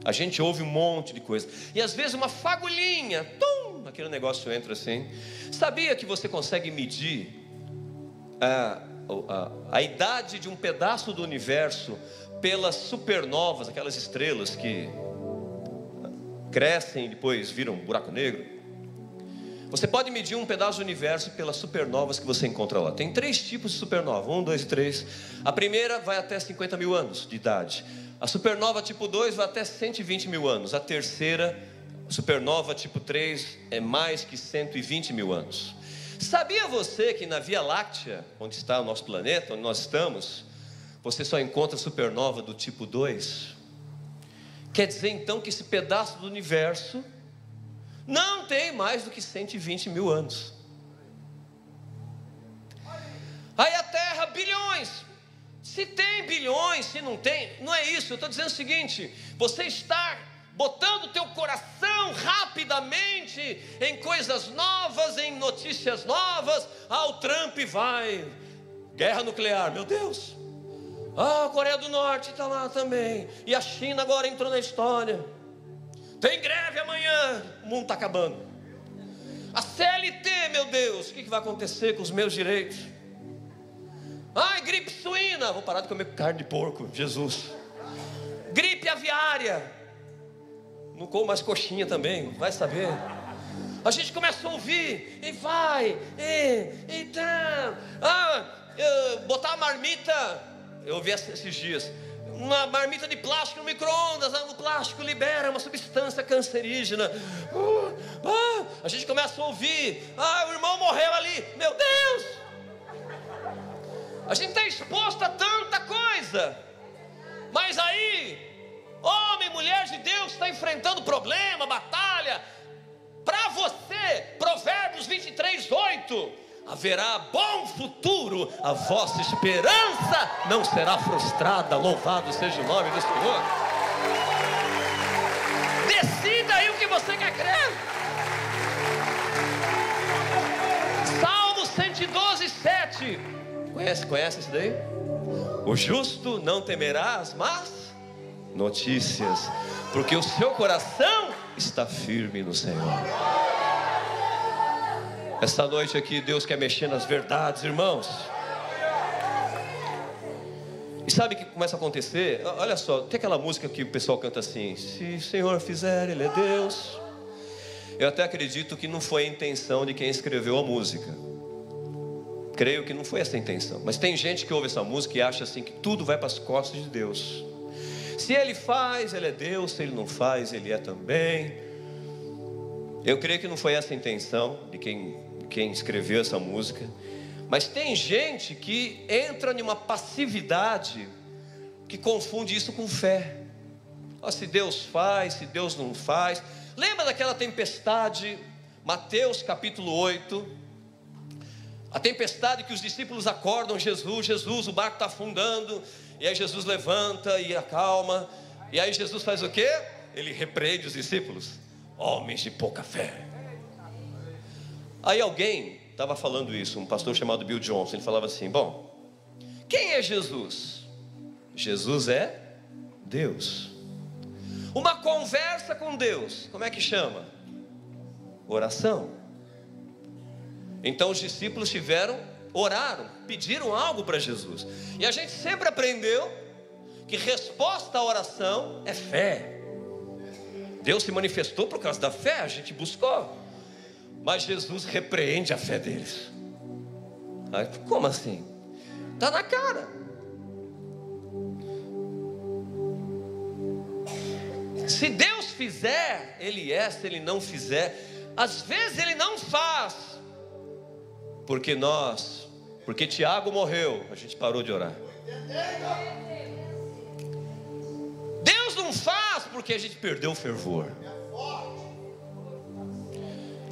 A gente ouve um monte de coisa. E às vezes uma fagulhinha, aquele negócio entra assim. Sabia que você consegue medir a idade de um pedaço do universo pelas supernovas, aquelas estrelas que crescem e depois viram um buraco negro? Você pode medir um pedaço do universo pelas supernovas que você encontra lá. Tem 3 tipos de supernova, 1, 2 e 3. A primeira vai até 50 mil anos de idade. A supernova tipo 2 vai até 120 mil anos. A terceira supernova tipo 3 é mais que 120 mil anos. Sabia você que na Via Láctea, onde está o nosso planeta, onde nós estamos, você só encontra supernova do tipo 2? Quer dizer então que esse pedaço do universo não tem mais do que 120 mil anos. Aí a Terra, bilhões. Se tem bilhões, se não tem, não é isso. Eu estou dizendo o seguinte: você está botando o teu coração rapidamente em coisas novas, em notícias novas. O Trump vai, guerra nuclear, meu Deus. A Coreia do Norte está lá também, e a China agora entrou na história. Tem greve amanhã, o mundo está acabando. A CLT, meu Deus, o que vai acontecer com os meus direitos? Gripe suína, vou parar de comer carne de porco, Jesus. Gripe aviária, não como mais coxinha também, vai saber. A gente começa a ouvir, e vai, então, botar a marmita, eu ouvi esses dias, uma marmita de plástico no micro-ondas, o plástico libera uma substância cancerígena. A gente começa a ouvir, o irmão morreu ali, meu Deus. A gente está exposto a tanta coisa, mas aí, homem, mulher de Deus, está enfrentando problema, batalha. Para você, Provérbios 23:8, haverá bom futuro, a vossa esperança não será frustrada. Louvado seja o nome do Senhor. Decida aí o que você quer crer. Salmo 112:7. Conhece isso daí? O justo não temerá as más notícias, porque o seu coração está firme no Senhor. Essa noite aqui Deus quer mexer nas verdades, irmãos. E sabe o que começa a acontecer? Olha só, tem aquela música que o pessoal canta assim: se o Senhor fizer, Ele é Deus. Eu até acredito que não foi a intenção de quem escreveu a música. Creio que não foi essa a intenção. Mas tem gente que ouve essa música e acha assim que tudo vai para as costas de Deus. Se Ele faz, Ele é Deus. Se Ele não faz, Ele é também. Eu creio que não foi essa a intenção de quem escreveu essa música. Mas tem gente que entra numa passividade que confunde isso com fé. Se Deus faz, se Deus não faz. Lembra daquela tempestade, Mateus capítulo 8? A tempestade que os discípulos acordam Jesus, o barco está afundando. E aí Jesus levanta e acalma. E aí Jesus faz o quê? Ele repreende os discípulos: homens de pouca fé. Aí alguém estava falando isso, um pastor chamado Bill Johnson. Ele falava assim: bom, quem é Jesus? Jesus é Deus. Uma conversa com Deus, como é que chama? Oração. Então os discípulos oraram, pediram algo para Jesus. E a gente sempre aprendeu que resposta à oração é fé. Deus se manifestou por causa da fé, a gente buscou. Mas Jesus repreende a fé deles. Como assim? Está na cara. Se Deus fizer, Ele é. Se Ele não fizer, às vezes Ele não faz. Porque Tiago morreu, a gente parou de orar. Deus não faz porque a gente perdeu o fervor.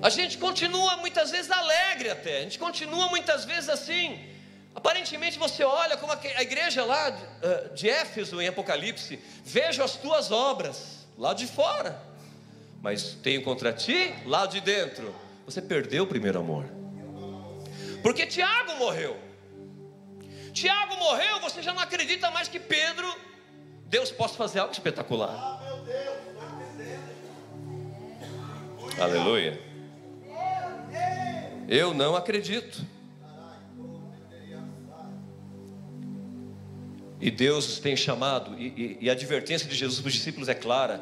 A gente continua muitas vezes alegre até. A gente continua muitas vezes assim. Aparentemente você olha como a igreja lá de Éfeso em Apocalipse: vejo as tuas obras lá de fora, mas tenho contra ti lá de dentro. Você perdeu o primeiro amor. Porque Tiago morreu. Tiago morreu, você já não acredita mais que Pedro, Deus possa fazer algo espetacular. Aleluia. Eu não acredito. E Deus os tem chamado, e a advertência de Jesus para os discípulos é clara: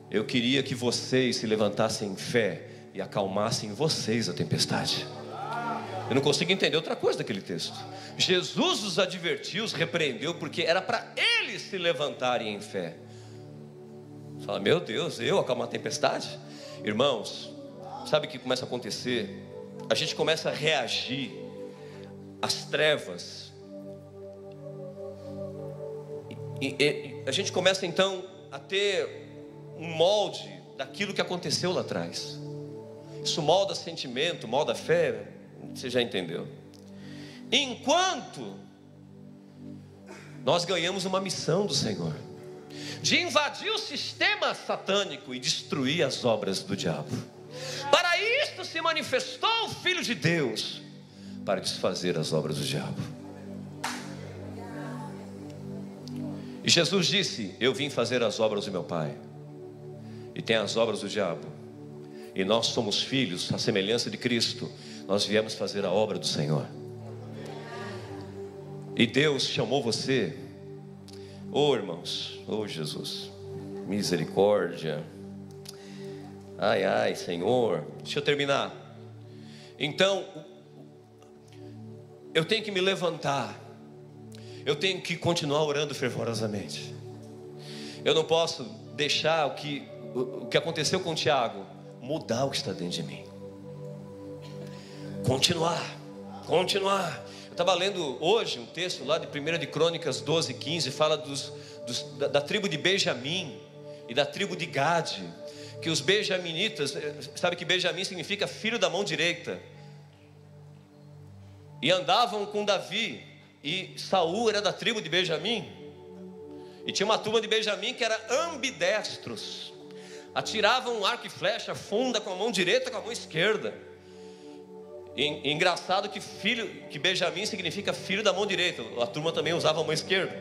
eu queria que vocês se levantassem em fé e acalmassem vocês a tempestade. Eu não consigo entender outra coisa daquele texto. Jesus os advertiu, os repreendeu, porque era para eles se levantarem em fé. Você fala: meu Deus, eu acalmar a tempestade? Irmãos, sabe o que começa a acontecer? A gente começa a reagir às trevas. E a gente começa então a ter um molde daquilo que aconteceu lá atrás. Isso molda sentimento, molda fé. Você já entendeu? Enquanto nós ganhamos uma missão do Senhor de invadir o sistema satânico e destruir as obras do diabo. Para isto se manifestou o Filho de Deus, para desfazer as obras do diabo. E Jesus disse: eu vim fazer as obras do meu Pai. E tem as obras do diabo. E nós somos filhos, à semelhança de Cristo. Nós viemos fazer a obra do Senhor. E Deus chamou você. Oh irmãos, oh Jesus, misericórdia. Ai, ai, Senhor. Deixa eu terminar. Então, eu tenho que me levantar. Eu tenho que continuar orando fervorosamente. Eu não posso deixar o que aconteceu com o Tiago mudar o que está dentro de mim. Continuar. Eu estava lendo hoje um texto lá de 1 de Crônicas 12:15. Fala da tribo de Benjamim e da tribo de Gade. Que os benjaminitas, sabe que Benjamim significa filho da mão direita, e andavam com Davi. E Saul era da tribo de Benjamim. E tinha uma turma de Benjamim que era ambidestros. Atiravam arco e flecha, funda com a mão direita, com a mão esquerda. E engraçado que Benjamim significa filho da mão direita. A turma também usava a mão esquerda.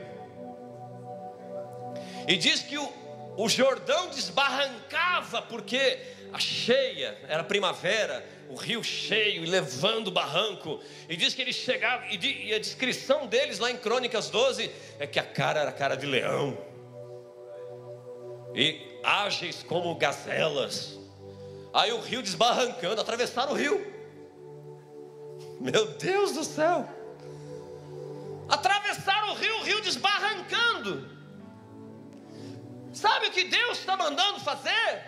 E diz que o Jordão desbarrancava, porque a cheia, era primavera, o rio cheio e levando o barranco. E diz que ele chegava, e a descrição deles lá em Crônicas 12 é que a cara era cara de leão, e ágeis como gazelas. Aí o rio desbarrancando, atravessaram o rio. Meu Deus do céu! Atravessaram o rio desbarrancando. Sabe o que Deus está mandando fazer?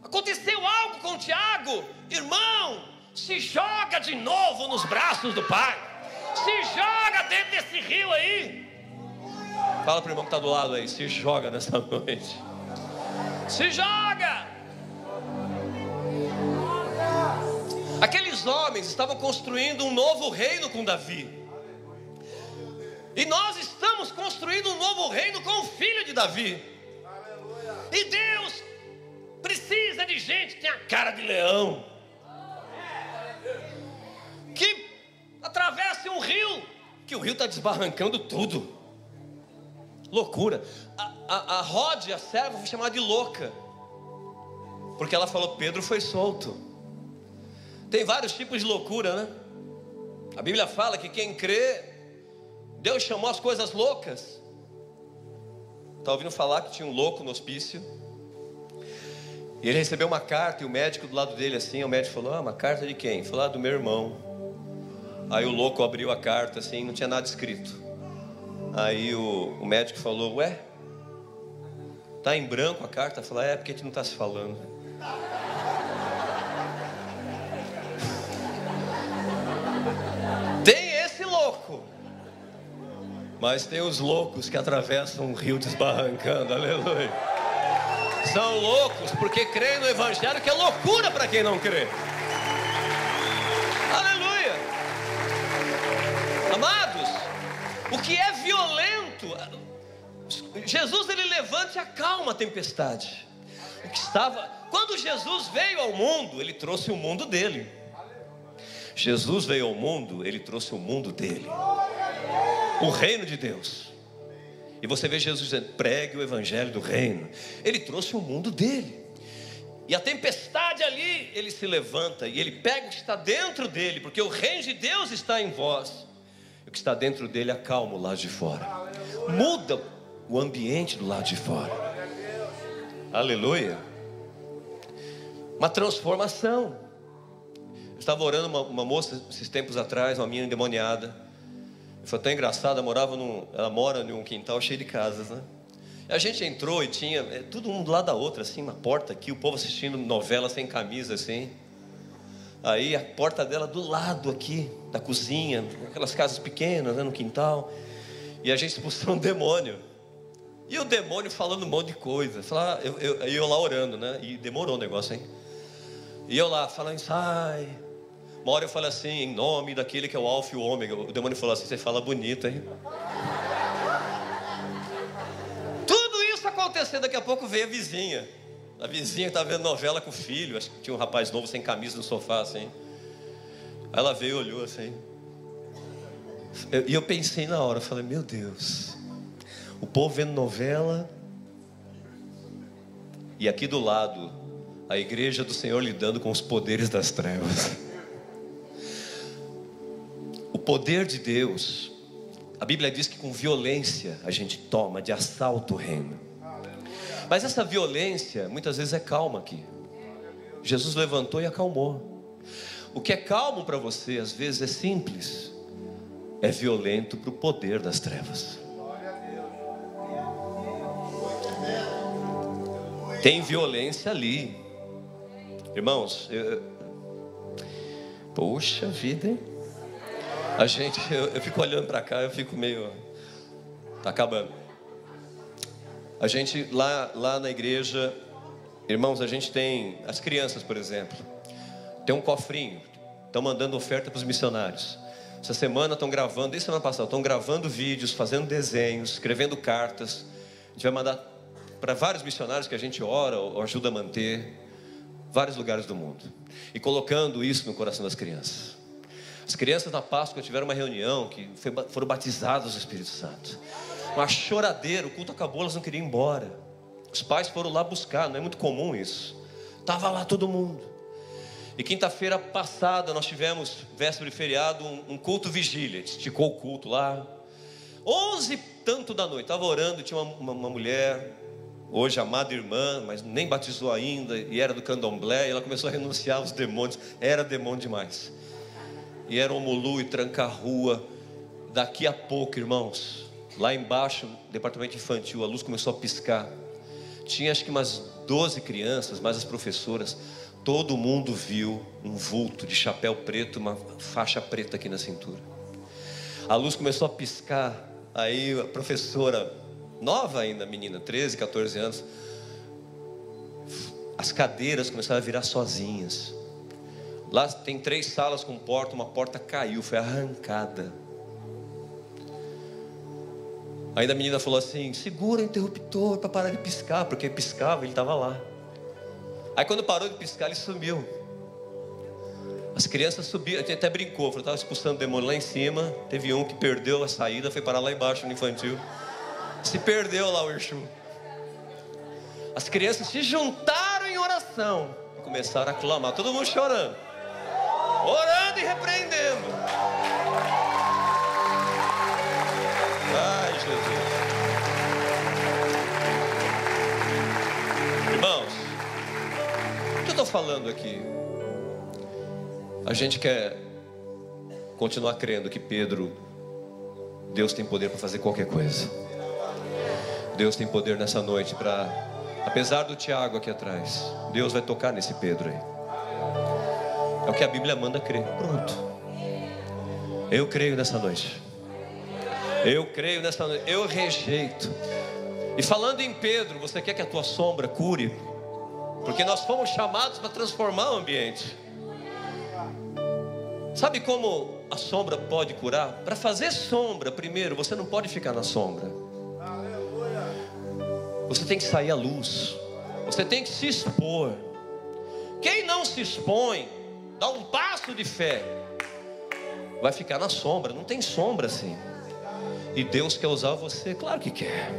Aconteceu algo com Tiago. Irmão, se joga de novo nos braços do Pai. Se joga dentro desse rio aí. Fala para o irmão que está do lado aí: se joga nessa noite. Se joga. Aqueles homens estavam construindo um novo reino com Davi. E nós estamos construindo um novo reino com o filho de Davi. E Deus precisa de gente que tem a cara de leão, que atravesse um rio, que o rio está desbarrancando tudo. Loucura. A Rode, a serva, foi chamada de louca, porque ela falou: Pedro foi solto. Tem vários tipos de loucura, né? A Bíblia fala que quem crê, Deus chamou as coisas loucas. Está ouvindo falar que tinha um louco no hospício, e ele recebeu uma carta, e o médico do lado dele assim, o médico falou: uma carta de quem? Falou: do meu irmão. Aí o louco abriu a carta assim, não tinha nada escrito. Aí o médico falou: ué, tá em branco a carta? Falou: é, porque a gente não está se falando. Tem esse louco, mas tem os loucos que atravessam um rio desbarrancando. Aleluia. São loucos porque creem no Evangelho, que é loucura para quem não crê. Aleluia. Amados, o que é violento, Jesus ele levanta e acalma a tempestade. O que estava, quando Jesus veio ao mundo, ele trouxe o mundo dele. Jesus veio ao mundo, ele trouxe o mundo dele, o reino de Deus. E você vê Jesus dizendo: pregue o evangelho do reino. Ele trouxe o mundo dele. E a tempestade ali, ele se levanta e ele pega o que está dentro dele, porque o reino de Deus está em vós. E o que está dentro dele acalma o lado de fora, muda o ambiente do lado de fora. Aleluia. Uma transformação. Eu estava orando uma moça esses tempos atrás, uma menina endemoniada. Foi tão engraçado, ela mora num quintal cheio de casas, né? A gente entrou e tinha todo mundo lá da outra, assim, uma porta aqui, o povo assistindo novela sem camisa, assim. Aí a porta dela do lado aqui, da cozinha, aquelas casas pequenas, né, no quintal. E a gente expulsou um demônio. E o demônio falando um monte de coisa. Eu lá orando, né? E demorou o negócio, hein? E eu lá falando, sai. Uma hora eu falei assim, em nome daquele que é o Alfa e o Ômega. O demônio falou assim, você fala bonito, hein? Tudo isso acontecendo, daqui a pouco veio a vizinha. A vizinha estava vendo novela com o filho. Acho que tinha um rapaz novo sem camisa no sofá, assim. Aí ela veio e olhou assim. E eu pensei na hora, falei, meu Deus, o povo vendo novela, e aqui do lado a igreja do Senhor lidando com os poderes das trevas. O poder de Deus, a Bíblia diz que com violência a gente toma de assalto o reino. Mas essa violência muitas vezes é calma aqui. Jesus levantou e acalmou. O que é calmo para você às vezes é simples, é violento para o poder das trevas. Tem violência ali. Irmãos, poxa vida, hein? Eu fico olhando para cá, eu fico meio... Tá acabando. A gente lá na igreja, irmãos, a gente tem as crianças, por exemplo, tem um cofrinho, estão mandando oferta para os missionários. Essa semana estão gravando, desde semana passada, estão gravando vídeos, fazendo desenhos, escrevendo cartas. A gente vai mandar para vários missionários que a gente ora ou ajuda a manter, vários lugares do mundo, e colocando isso no coração das crianças. As crianças na Páscoa tiveram uma reunião que foram batizadas no Espírito Santo. Uma choradeira, o culto acabou, elas não queriam ir embora. Os pais foram lá buscar, não é muito comum isso. Estava lá todo mundo. E quinta-feira passada nós tivemos, véspera de feriado, um culto vigília. Esticou o culto lá. 11 tanto da noite, estava orando, tinha uma mulher, hoje amada irmã, mas nem batizou ainda, e era do candomblé, e ela começou a renunciar aos demônios. Era demônio demais. E era Omulu e tranca-rua. Daqui a pouco, irmãos, lá embaixo, departamento infantil, a luz começou a piscar. Tinha acho que umas 12 crianças, mais as professoras. Todo mundo viu um vulto de chapéu preto, uma faixa preta aqui na cintura. A luz começou a piscar. Aí a professora, nova ainda, menina, 13, 14 anos, as cadeiras começaram a virar sozinhas. Lá tem 3 salas com porta, uma porta caiu, foi arrancada. Ainda a menina falou assim, segura o interruptor para parar de piscar, porque piscava, ele estava lá. Aí quando parou de piscar, ele sumiu. As crianças subiram, a gente até brincou, estava expulsando o demônio lá em cima. Teve um que perdeu a saída, foi parar lá embaixo no infantil. Se perdeu lá o Exu. As crianças se juntaram em oração e começaram a clamar, todo mundo chorando, orando e repreendendo. Ai, Jesus. Irmãos, o que eu estou falando aqui? A gente quer continuar crendo que Deus tem poder para fazer qualquer coisa. Deus tem poder nessa noite para, apesar do Tiago aqui atrás, Deus vai tocar nesse Pedro aí. É o que a Bíblia manda crer. Pronto. Eu creio nessa noite. Eu creio nessa noite. Eu rejeito. E falando em Pedro, você quer que a tua sombra cure? Porque nós fomos chamados para transformar o ambiente. Sabe como a sombra pode curar? Para fazer sombra, primeiro, você não pode ficar na sombra. Você tem que sair à luz. Você tem que se expor. Quem não se expõe, dá um passo de fé, vai ficar na sombra. Não tem sombra assim. E Deus quer usar você, claro que quer.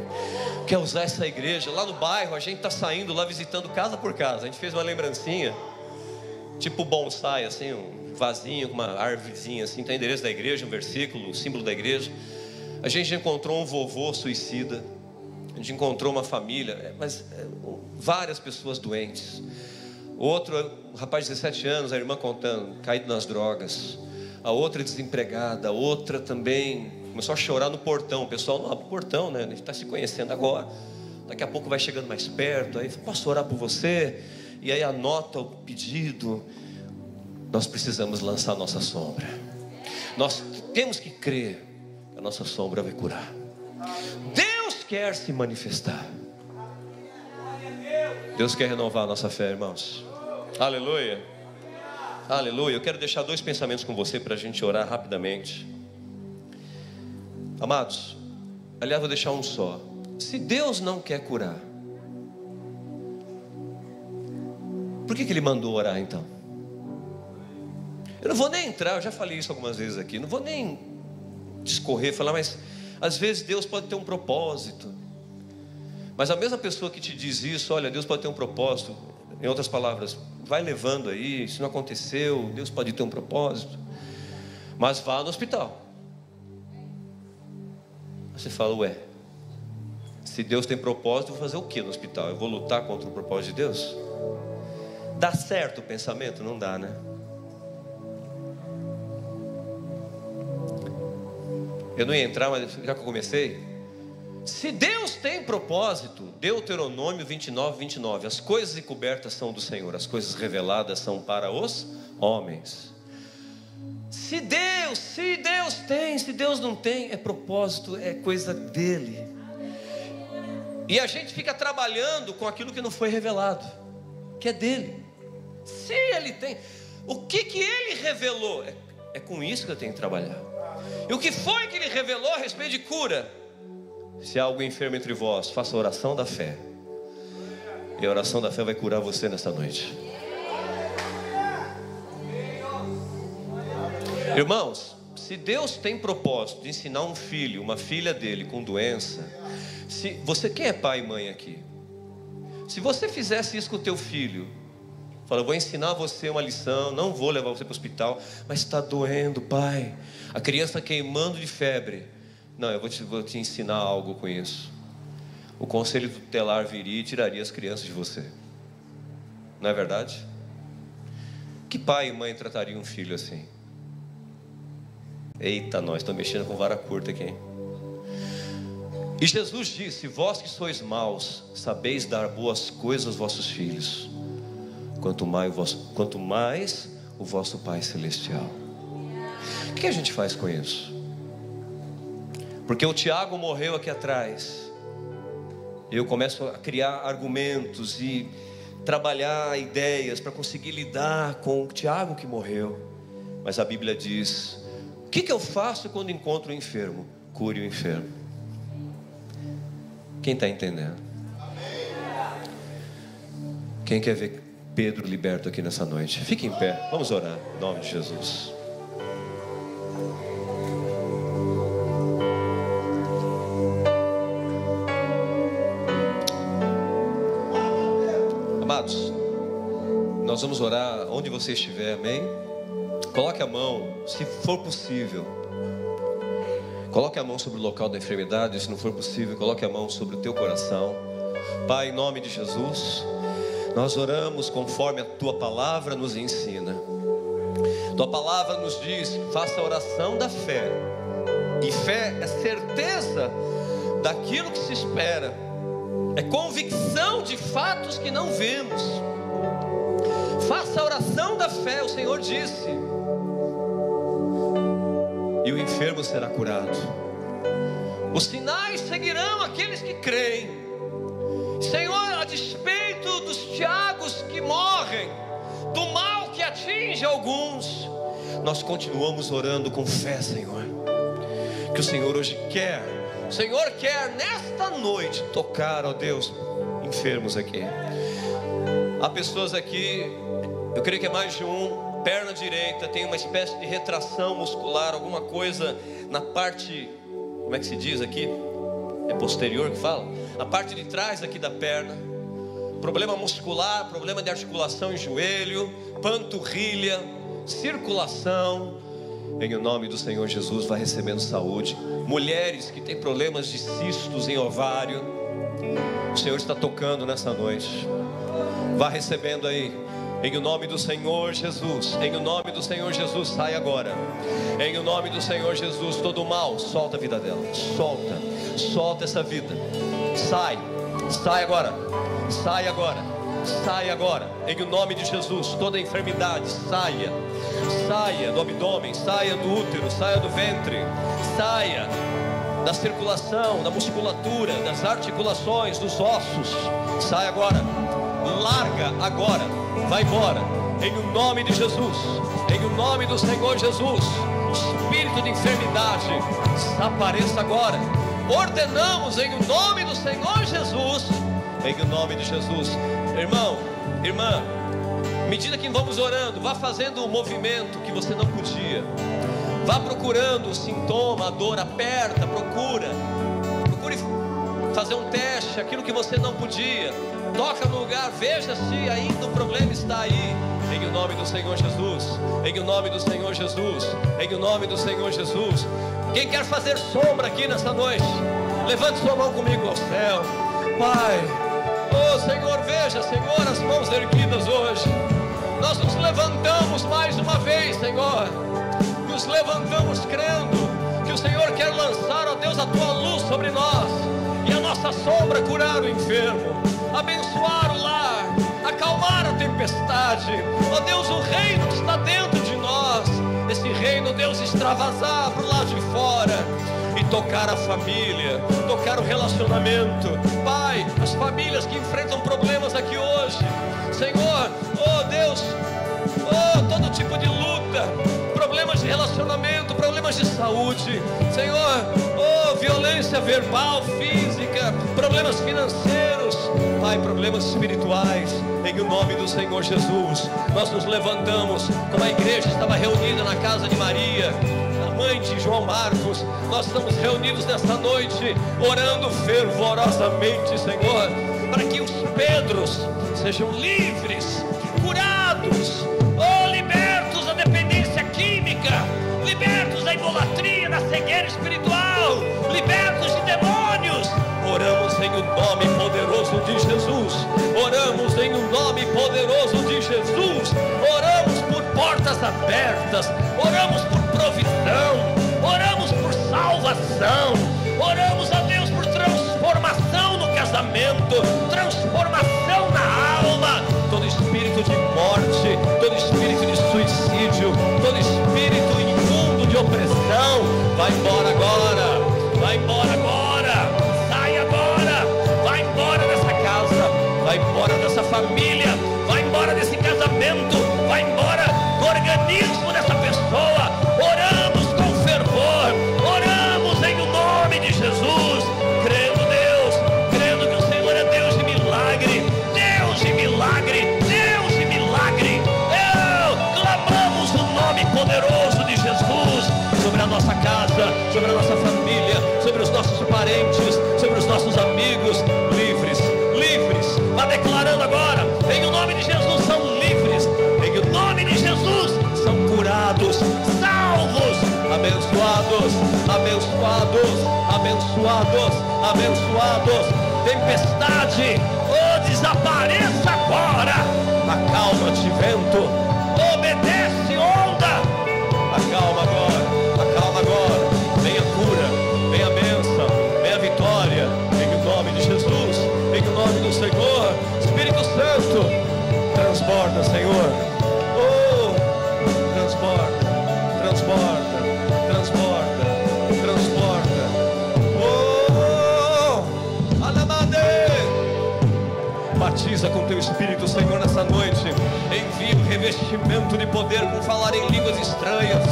Quer usar essa igreja. Lá no bairro, a gente está saindo lá visitando casa por casa. A gente fez uma lembrancinha, tipo bonsai, assim, um vasinho com uma árvorezinha assim, tem o endereço da igreja, um versículo, o símbolo da igreja. A gente encontrou um vovô suicida. A gente encontrou uma família, várias pessoas doentes. Outro, um rapaz de 17 anos, a irmã contando, caído nas drogas. A outra desempregada, a outra também começou a chorar no portão. O pessoal não abre o portão, né? A gente está se conhecendo agora. Daqui a pouco vai chegando mais perto, aí posso orar por você? E aí anota o pedido. Nós precisamos lançar a nossa sombra. Nós temos que crer que a nossa sombra vai curar. Deus quer se manifestar. Deus quer renovar a nossa fé, irmãos. Aleluia. Aleluia. Eu quero deixar 2 pensamentos com você para a gente orar rapidamente. Amados, aliás, vou deixar um só. Se Deus não quer curar, por que Ele mandou orar então? Eu não vou nem entrar, eu já falei isso algumas vezes aqui, não vou nem discorrer, falar, mas às vezes Deus pode ter um propósito. Mas a mesma pessoa que te diz isso, olha, Deus pode ter um propósito, em outras palavras, vai levando aí, se não aconteceu, Deus pode ter um propósito, mas vá no hospital. Você fala, ué, se Deus tem propósito, eu vou fazer o que no hospital? Eu vou lutar contra o propósito de Deus? Dá certo o pensamento? Não dá, né? Eu não ia entrar, mas já que eu comecei, se Deus tem propósito, Deuteronômio 29, 29, as coisas encobertas são do Senhor, as coisas reveladas são para os homens. Se Deus tem, se Deus não tem, é propósito, é coisa dele. E a gente fica trabalhando com aquilo que não foi revelado, que é dele. Se ele tem, o que ele revelou? É com isso que eu tenho que trabalhar. E o que foi que ele revelou a respeito de cura? Se há algo enfermo entre vós, faça a oração da fé. E a oração da fé vai curar você nesta noite. Irmãos, se Deus tem propósito de ensinar um filho, uma filha dele com doença, se você, quem é pai e mãe aqui? Se você fizesse isso com o teu filho, fala, vou ensinar você uma lição, não vou levar você para o hospital, mas está doendo, pai. A criança está queimando de febre. Não, eu vou te ensinar algo com isso. O conselho tutelar viria e tiraria as crianças de você. Não é verdade? Que pai e mãe tratariam um filho assim? Eita, nós estamos mexendo com vara curta aqui, hein? E Jesus disse, vós que sois maus, sabeis dar boas coisas aos vossos filhos, quanto mais o vosso Pai Celestial. O que a gente faz com isso? Porque o Tiago morreu aqui atrás, eu começo a criar argumentos e trabalhar ideias para conseguir lidar com o Tiago que morreu. Mas a Bíblia diz, o que eu faço quando encontro o enfermo? Cure o enfermo. Quem está entendendo? Quem quer ver Pedro liberto aqui nessa noite? Fique em pé, vamos orar em nome de Jesus. Amados, nós vamos orar onde você estiver, amém? Coloque a mão, se for possível, coloque a mão sobre o local da enfermidade. Se não for possível, coloque a mão sobre o teu coração. Pai, em nome de Jesus, nós oramos conforme a tua palavra nos ensina. Tua palavra nos diz, faça a oração da fé. E fé é certeza daquilo que se espera, é convicção de fatos que não vemos. Faça a oração da fé, o Senhor disse, e o enfermo será curado. Os sinais seguirão aqueles que creem. Senhor, a despeito dos Tiagos que morrem, do mal que atinge alguns, nós continuamos orando com fé, Senhor. Que o Senhor hoje quer, o Senhor quer nesta noite tocar, ó Deus, enfermos aqui. Há pessoas aqui, eu creio que é mais de um, perna direita tem uma espécie de retração muscular, alguma coisa na parte, como é que se diz aqui? É posterior que fala? A parte de trás aqui da perna. Problema muscular, problema de articulação em joelho, panturrilha, circulação. Em nome do Senhor Jesus, vai recebendo saúde. Mulheres que têm problemas de cistos em ovário, o Senhor está tocando nessa noite. Vá recebendo aí. Em o nome do Senhor Jesus, em o nome do Senhor Jesus, sai agora. Em o nome do Senhor Jesus, todo mal, solta a vida dela. Solta essa vida. Sai, Sai agora, sai agora, sai agora, em nome de Jesus. Toda enfermidade saia, saia do abdômen, saia do útero, saia do ventre, saia da circulação, da musculatura, das articulações, dos ossos. Sai agora, larga agora, vai embora, em nome de Jesus, em nome do Senhor Jesus. Espírito de enfermidade, desapareça agora. Ordenamos em nome do Senhor Jesus, em nome de Jesus. Irmão, irmã, à medida que vamos orando, vá fazendo um movimento que você não podia. Vá procurando o sintoma, a dor, aperta, procure fazer um teste, aquilo que você não podia. Toca no lugar, veja se ainda o problema está aí. Em nome do Senhor Jesus, em nome do Senhor Jesus, em nome do Senhor Jesus. Quem quer fazer sombra aqui nessa noite, levante sua mão comigo ao céu. Pai, oh Senhor, veja, Senhor, as mãos erguidas hoje. Nós nos levantamos mais uma vez, Senhor. Nos levantamos crendo que o Senhor quer lançar, ó Deus, a tua luz sobre nós, e a nossa sombra curar o enfermo, abençoar o lar, acalmar a tempestade. Ó Deus, o reino que está dentro de nós, esse reino, Deus, extravasar para o lado de fora e tocar a família, tocar o relacionamento. Pai, as famílias que enfrentam problemas aqui hoje, Senhor, oh Deus, oh, todo tipo de luta, problemas de relacionamento, problemas de saúde, Senhor, oh, violência verbal, física, problemas financeiros, Pai, problemas espirituais, em nome do Senhor Jesus. Nós nos levantamos, como a igreja estava reunida na casa de Maria, a mãe de João Marcos. Nós estamos reunidos nessa noite, orando fervorosamente, Senhor, para que os Pedros sejam livres, curados, oh, libertos da dependência química, libertos da idolatria, da cegueira espiritual, libertos de demônios. Oramos em o nome poderoso de Jesus, oramos em o nome poderoso de Jesus, oramos por portas abertas, oramos por provisão, oramos por salvação, oramos a Deus por transformação no casamento, transformação na alma. Todo espírito de morte, todo espírito de suicídio, todo espírito imundo de opressão, vai embora agora, vai embora agora, sai agora, vai embora dessa casa, vai embora dessa família, vai embora desse casamento, vai embora do organismo dessa pessoa. Oramos com fervor, oramos em o nome de Jesus, crendo, Deus, crendo que o Senhor é Deus de milagre, Deus de milagre, Deus de milagre. Clamamos o nome poderoso de Jesus sobre a nossa casa, sobre a nossa família, sobre os nossos parentes, sobre os nossos amigos. Livres, livres. Vá declarando agora, em o nome de Jesus são livres, em o nome de Jesus são curados, salvos, abençoados, abençoados, abençoados, abençoados. Tempestade, oh, desapareça agora. Acalma-te, vento, obedece, onda. Acalma agora, venha cura, venha bênção, venha vitória, em nome de Jesus, em nome do Senhor. Espírito Santo, transborda, Senhor, oh, transborda, transborda, transborda, transborda, oh, alamade. Batiza com teu Espírito, Senhor, nessa noite. Envia o revestimento de poder com falar em línguas estranhas.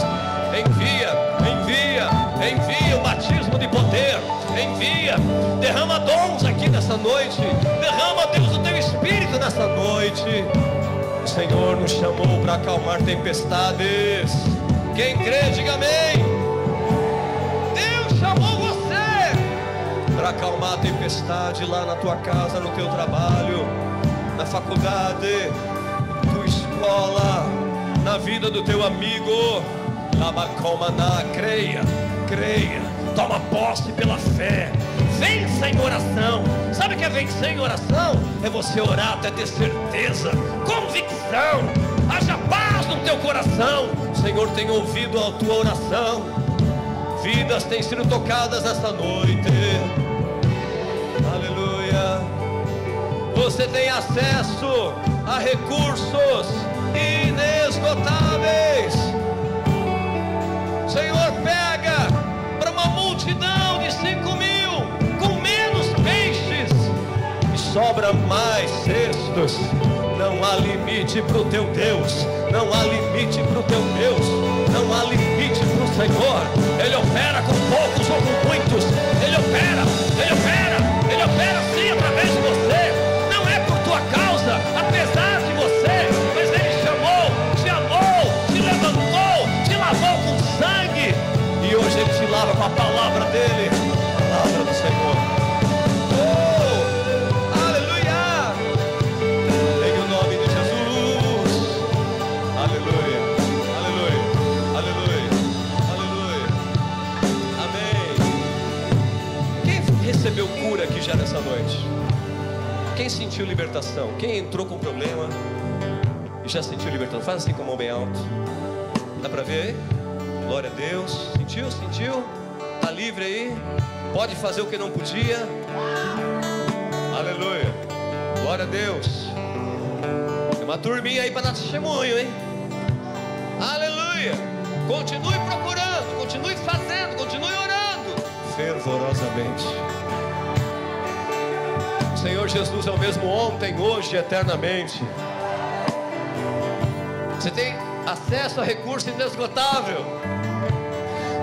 Envia, envia, envia o batismo de poder. Envia, derrama dons aqui nessa noite. Derrama, Deus, o teu Espírito nessa noite. O Senhor nos chamou para acalmar tempestades. Quem crê, diga amém. Deus chamou você para acalmar a tempestade lá na tua casa, no teu trabalho, na faculdade, na tua escola, na vida do teu amigo. Creia, creia, toma posse pela fé, vença em oração. Sabe o que é vencer em oração? É você orar até ter certeza, convicção, haja paz no teu coração. O Senhor tem ouvido a tua oração, vidas têm sido tocadas esta noite. Aleluia. você tem acesso a recursos inesgotáveis. Senhor, pega para uma multidão de 5.000 com menos peixes e sobra mais cestos. Não há limite para o teu Deus, não há limite para o teu Deus, não há limite para o Senhor. Ele opera com poucos ou com muitos, Ele opera sim através de você. Não é por tua causa, apesar de você, mas Ele chamou, te amou, te levantou, te lavou com sangue, e hoje Ele te lava com a palavra dEle, a palavra do Senhor. Recebeu cura aqui já nessa noite? Quem sentiu libertação? Quem entrou com problema e já sentiu libertação? Faz assim com a mão bem alta. Dá pra ver aí? Glória a Deus. Sentiu? Sentiu? Tá livre aí? Pode fazer o que não podia? Aleluia. Glória a Deus. Tem uma turminha aí para dar testemunho, hein? Aleluia. Continue procurando, continue fazendo, continue orando fervorosamente. O Senhor Jesus é o mesmo ontem, hoje e eternamente. Você tem acesso a recurso inesgotável.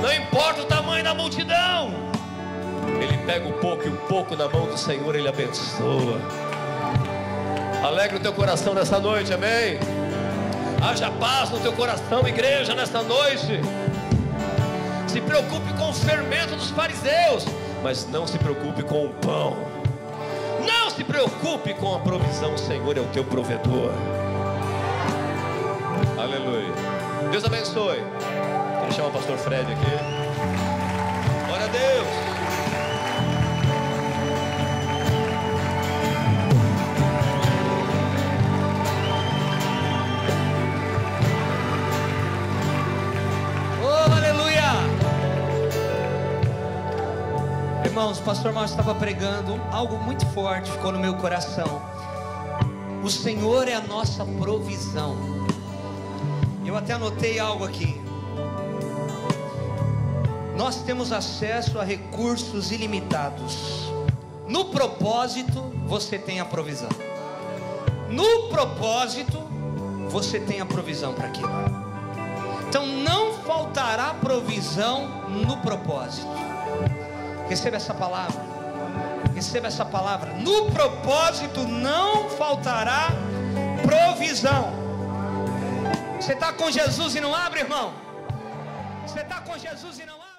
Não importa o tamanho da multidão, Ele pega o pouco e o pouco na mão do Senhor Ele abençoa. Alegre o teu coração nessa noite, amém? Haja paz no teu coração, igreja, nessa noite. Se preocupe com o fermento dos fariseus, mas não se preocupe com o pão. Não se preocupe com a provisão, o Senhor é o teu provedor. Aleluia. Deus abençoe. Quero chamar o pastor Fred aqui. Glória a Deus. Oh, aleluia. Irmãos, o pastor Márcio estava pregando algo muito forte, ficou no meu coração. O Senhor é a nossa provisão. Eu até anotei algo aqui. Nós temos acesso a recursos ilimitados. No propósito, você tem a provisão. No propósito, você tem a provisão para aquilo. Então não faltará provisão no propósito. Receba essa palavra. Receba essa palavra. No propósito não faltará provisão. Você está com Jesus e não abre, irmão? Você está com Jesus e não abre?